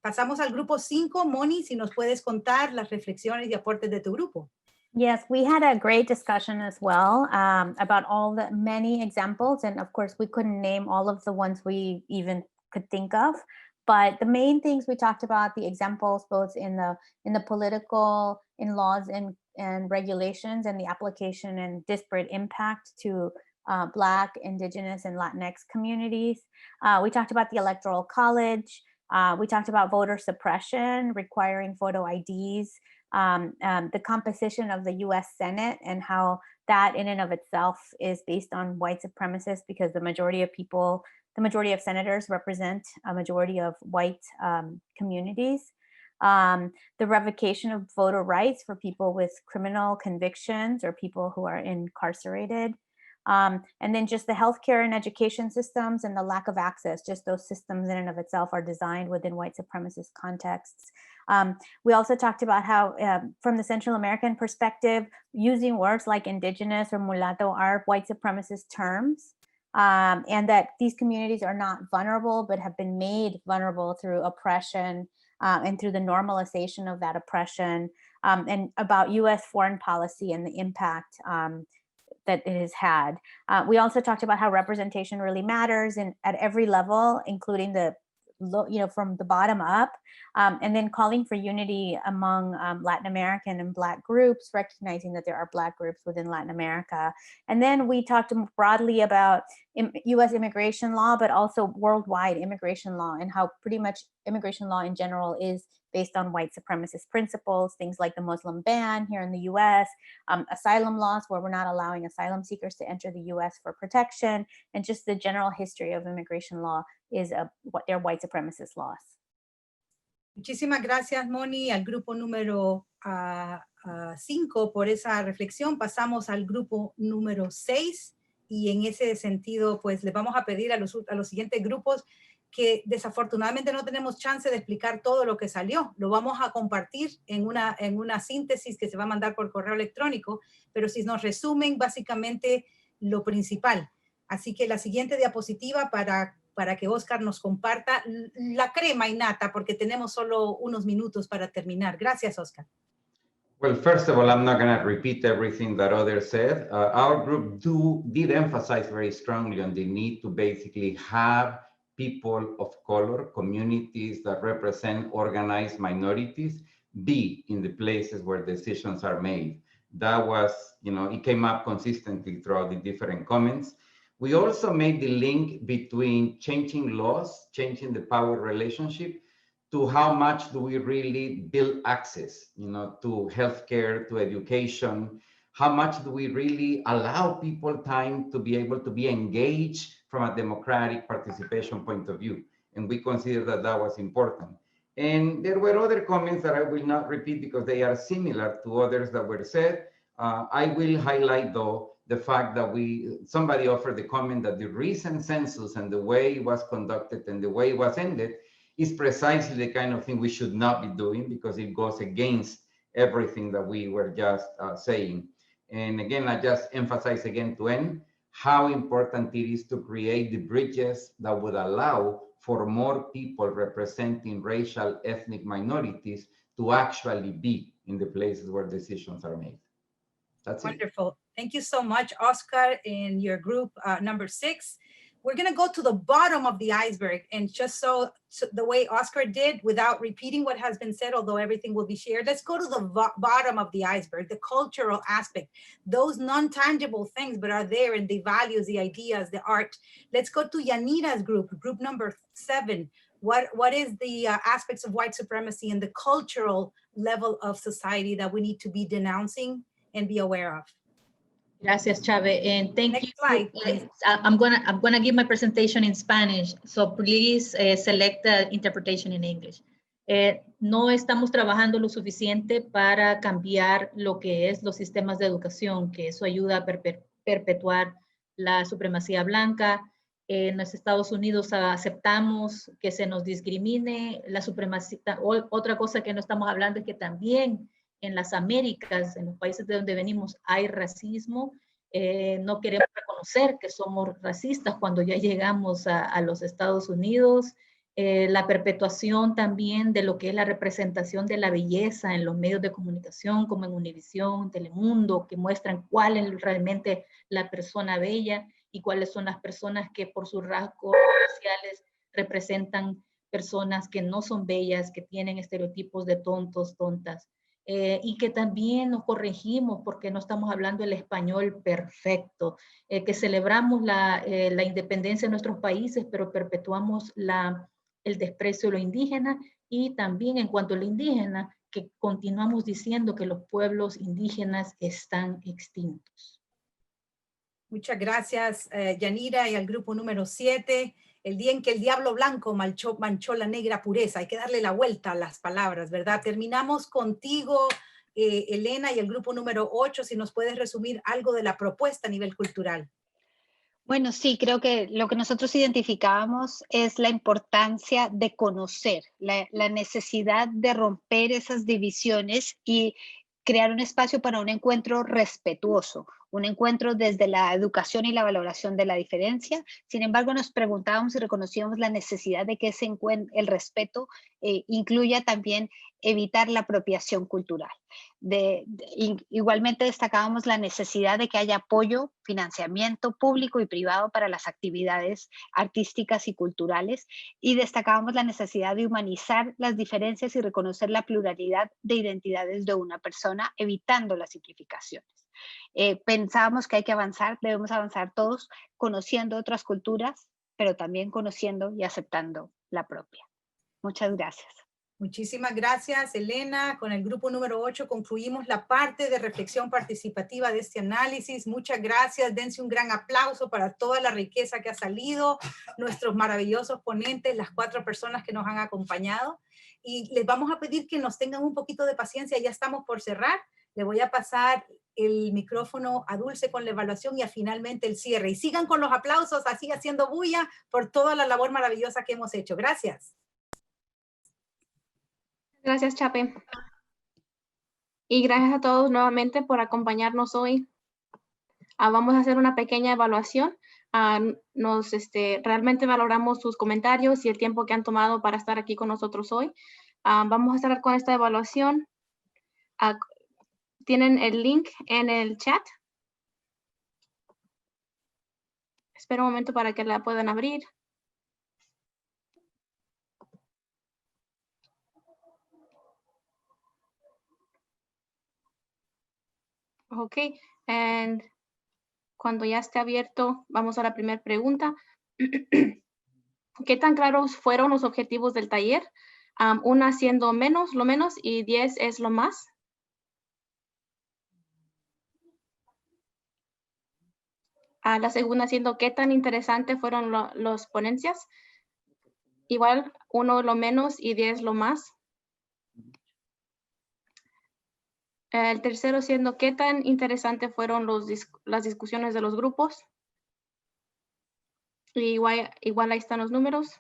Speaker 1: Pasamos al grupo 5. Moni, si nos puedes contar las reflexiones y aportes de tu grupo.
Speaker 12: Yes, we had a great discussion as well about all the many examples. And of course, we couldn't name all of the ones we even could think of. But the main things we talked about, the examples both in the political, in laws and regulations, and the application and disparate impact to Black, Indigenous, and Latinx communities. We talked about the Electoral College. We talked about voter suppression, requiring photo IDs, the composition of the US Senate and how that in and of itself is based on white supremacists because the majority of senators represent a majority of white communities. The revocation of voter rights for people with criminal convictions or people who are incarcerated. And then just the healthcare and education systems and the lack of access, just those systems in and of itself are designed within white supremacist contexts. We also talked about how from the Central American perspective, using words like indigenous or mulatto are white supremacist terms. And that these communities are not vulnerable, but have been made vulnerable through oppression and through the normalization of that oppression, and about US foreign policy and the impact that it has had. We also talked about how representation really matters at every level, including from the bottom up, and then calling for unity among Latin American and Black groups, recognizing that there are Black groups within Latin America. And then we talked broadly about US immigration law, but also worldwide immigration law and how pretty much immigration law in general is based on white supremacist principles, things like the Muslim ban here in the US, asylum laws where we're not allowing asylum seekers to enter the US for protection, and just the general history of immigration law is they're white supremacist laws.
Speaker 1: Muchísimas gracias, Moni, al grupo número 5 por esa reflexión. Pasamos al grupo número 6 y en ese sentido, pues le vamos a pedir a los siguientes grupos que desafortunadamente no tenemos chance de explicar todo lo que salió. Lo vamos a compartir en una síntesis que se va a mandar por correo electrónico, pero si nos resumen básicamente lo principal. Así que la siguiente diapositiva para que Oscar nos comparta la crema y nata, porque tenemos solo unos minutos para terminar. Gracias, Oscar.
Speaker 13: Well, first of all, I'm not going to repeat everything that others said. Our group did emphasize very strongly on the need to basically have people of color, communities that represent organized minorities, be in the places where decisions are made. That was, it came up consistently throughout the different comments. We also made the link between changing laws, changing the power relationship, to how much do we really build access, to healthcare, to education. How much do we really allow people time to be able to be engaged from a democratic participation point of view? And we consider that that was important. And there were other comments that I will not repeat because they are similar to others that were said. I will highlight, though, the fact that somebody offered the comment that the recent census and the way it was conducted and the way it was ended is precisely the kind of thing we should not be doing because it goes against everything that we were just saying. And again, I just emphasize again to end how important it is to create the bridges that would allow for more people representing racial, ethnic minorities to actually be in the places where decisions are made. That's
Speaker 1: Wonderful. Thank you so much, Oscar, and your group number 6. we're going to go to the bottom of the iceberg, and just so the way Oscar did, without repeating what has been said, although everything will be shared, let's go to the bottom of the iceberg, the cultural aspect, those non-tangible things, but are there in the values, the ideas, the art. Let's go to Yanira's group number 7. What is the aspects of white supremacy and the cultural level of society that we need to be denouncing and be aware of?
Speaker 2: Gracias, Chave, and thank
Speaker 1: Next
Speaker 2: you.
Speaker 1: slide, please.
Speaker 2: I'm gonna give my presentation in Spanish, so please select the interpretation in English. No estamos trabajando lo suficiente para cambiar lo que es los sistemas de educación, que eso ayuda a perpetuar la supremacía blanca. En los Estados Unidos aceptamos que se nos discrimine la supremacía. Otra cosa que no estamos hablando es que también en las Américas, en los países de donde venimos, hay racismo. No queremos reconocer que somos racistas cuando ya llegamos a los Estados Unidos. La perpetuación también de lo que es la representación de la belleza en los medios de comunicación, como en Univisión, Telemundo, que muestran cuál es realmente la persona bella y cuáles son las personas que por sus rasgos raciales representan personas que no son bellas, que tienen estereotipos de tontos, tontas. Y que también nos corregimos porque no estamos hablando el español perfecto, que celebramos la independencia de nuestros países, pero perpetuamos el desprecio a lo indígena, y también en cuanto a lo indígena, que continuamos diciendo que los pueblos indígenas están extintos.
Speaker 1: Muchas gracias, Yanira, y al grupo número 7. El día en que el diablo blanco manchó la negra pureza. Hay que darle la vuelta a las palabras, ¿verdad? Terminamos contigo, Elena, y el grupo número 8, si nos puedes resumir algo de la propuesta a nivel cultural.
Speaker 14: Bueno, sí, creo que lo que nosotros identificábamos es la importancia de conocer, la necesidad de romper esas divisiones y crear un espacio para un encuentro respetuoso, un encuentro desde la educación y la valoración de la diferencia. Sin embargo, nos preguntábamos y reconocíamos la necesidad de que el respeto incluya también evitar la apropiación cultural. Igualmente destacábamos la necesidad de que haya apoyo, financiamiento público y privado para las actividades artísticas y culturales, y destacábamos la necesidad de humanizar las diferencias y reconocer la pluralidad de identidades de una persona, evitando las simplificaciones. Pensábamos que hay que avanzar, debemos avanzar todos conociendo otras culturas, pero también conociendo y aceptando la propia. Muchas gracias.
Speaker 1: Muchísimas gracias, Elena. Con el grupo número 8 concluimos la parte de reflexión participativa de este análisis. Muchas gracias. Dense un gran aplauso para toda la riqueza que ha salido, nuestros maravillosos ponentes, las 4 personas que nos han acompañado. Y les vamos a pedir que nos tengan un poquito de paciencia. Ya estamos por cerrar. Le voy a pasar el micrófono a Dulce con la evaluación y finalmente el cierre. Y sigan con los aplausos, así haciendo bulla por toda la labor maravillosa que hemos hecho. Gracias.
Speaker 8: Gracias, Chape. Y gracias a todos nuevamente por acompañarnos hoy. Vamos a hacer una pequeña evaluación. Realmente valoramos sus comentarios y el tiempo que han tomado para estar aquí con nosotros hoy. Vamos a estar con esta evaluación. Tienen el link en el chat. Espera un momento para que la puedan abrir. Ok, and cuando ya esté abierto, vamos a la primera pregunta. ¿Qué tan claros fueron los objetivos del taller? 1 siendo menos, lo menos, y 10 es lo más. La segunda siendo qué tan interesante fueron las ponencias. Igual 1 lo menos y 10 lo más. El tercero siendo qué tan interesante fueron las discusiones de los grupos. Y igual ahí están los números.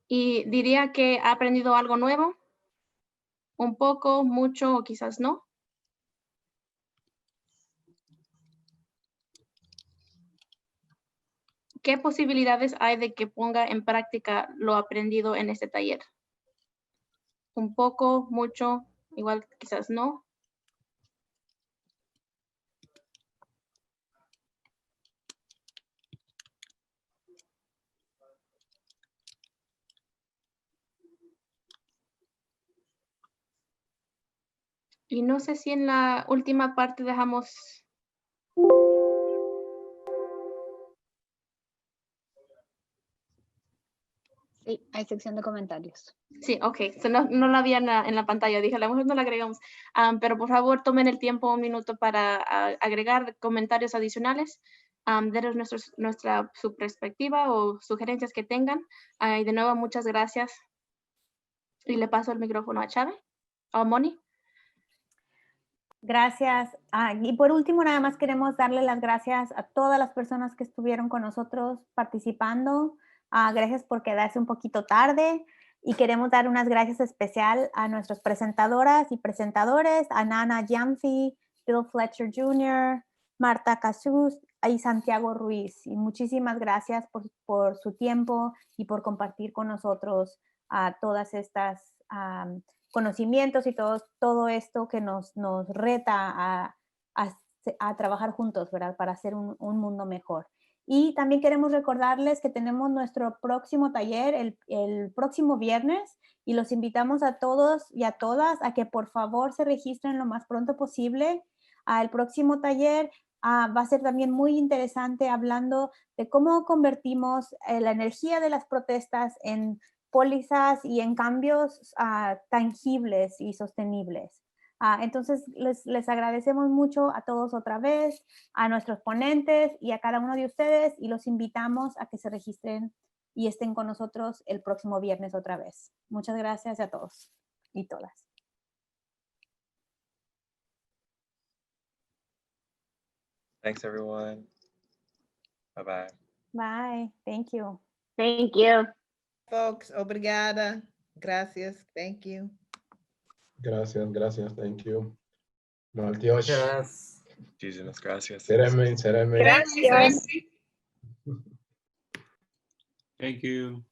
Speaker 8: Y diría que ha aprendido algo nuevo. Un poco, mucho o quizás no. ¿Qué posibilidades hay de que ponga en práctica lo aprendido en este taller? Un poco, mucho, igual quizás no. Y no sé si en la última parte dejamos...
Speaker 14: Sí, hay sección de comentarios.
Speaker 8: Sí, ok. So no la había en la pantalla. Dije, a lo mejor no la agregamos. Pero por favor, tomen el tiempo, un minuto para agregar comentarios adicionales. Denos su perspectiva o sugerencias que tengan. Y de nuevo, muchas gracias. Y le paso el micrófono a Chávez o Moni.
Speaker 12: Gracias. Y por último, nada más queremos darle las gracias a todas las personas que estuvieron con nosotros participando. Gracias por quedarse un poquito tarde. Y queremos dar unas gracias especial a nuestras presentadoras y presentadores, a Nana Giamfi, Bill Fletcher Jr., Marta Casus y Santiago Ruiz. Y muchísimas gracias por su tiempo y por compartir con nosotros todas estas conocimientos y todo esto que nos reta a trabajar juntos, ¿verdad? Para hacer un mundo mejor. Y también queremos recordarles que tenemos nuestro próximo taller el próximo viernes y los invitamos a todos y a todas a que por favor se registren lo más pronto posible. El próximo taller va a ser también muy interesante hablando de cómo convertimos la energía de las protestas en pólizas y en cambios tangibles y sostenibles. Entonces, les agradecemos mucho a todos otra vez, a nuestros ponentes y a cada uno de ustedes y los invitamos a que se registren y estén con nosotros el próximo viernes otra vez. Muchas gracias a todos y todas.
Speaker 15: Thanks, everyone. Bye-bye.
Speaker 12: Bye. Thank you.
Speaker 14: Thank you.
Speaker 3: Folks, obrigada. Gracias. Thank you.
Speaker 16: Gracias. Thank you. Maltiosh.
Speaker 7: Gracias.
Speaker 15: Muchísimas gracias.
Speaker 16: Sereme.
Speaker 9: Gracias.
Speaker 14: Gracias.
Speaker 17: Thank you.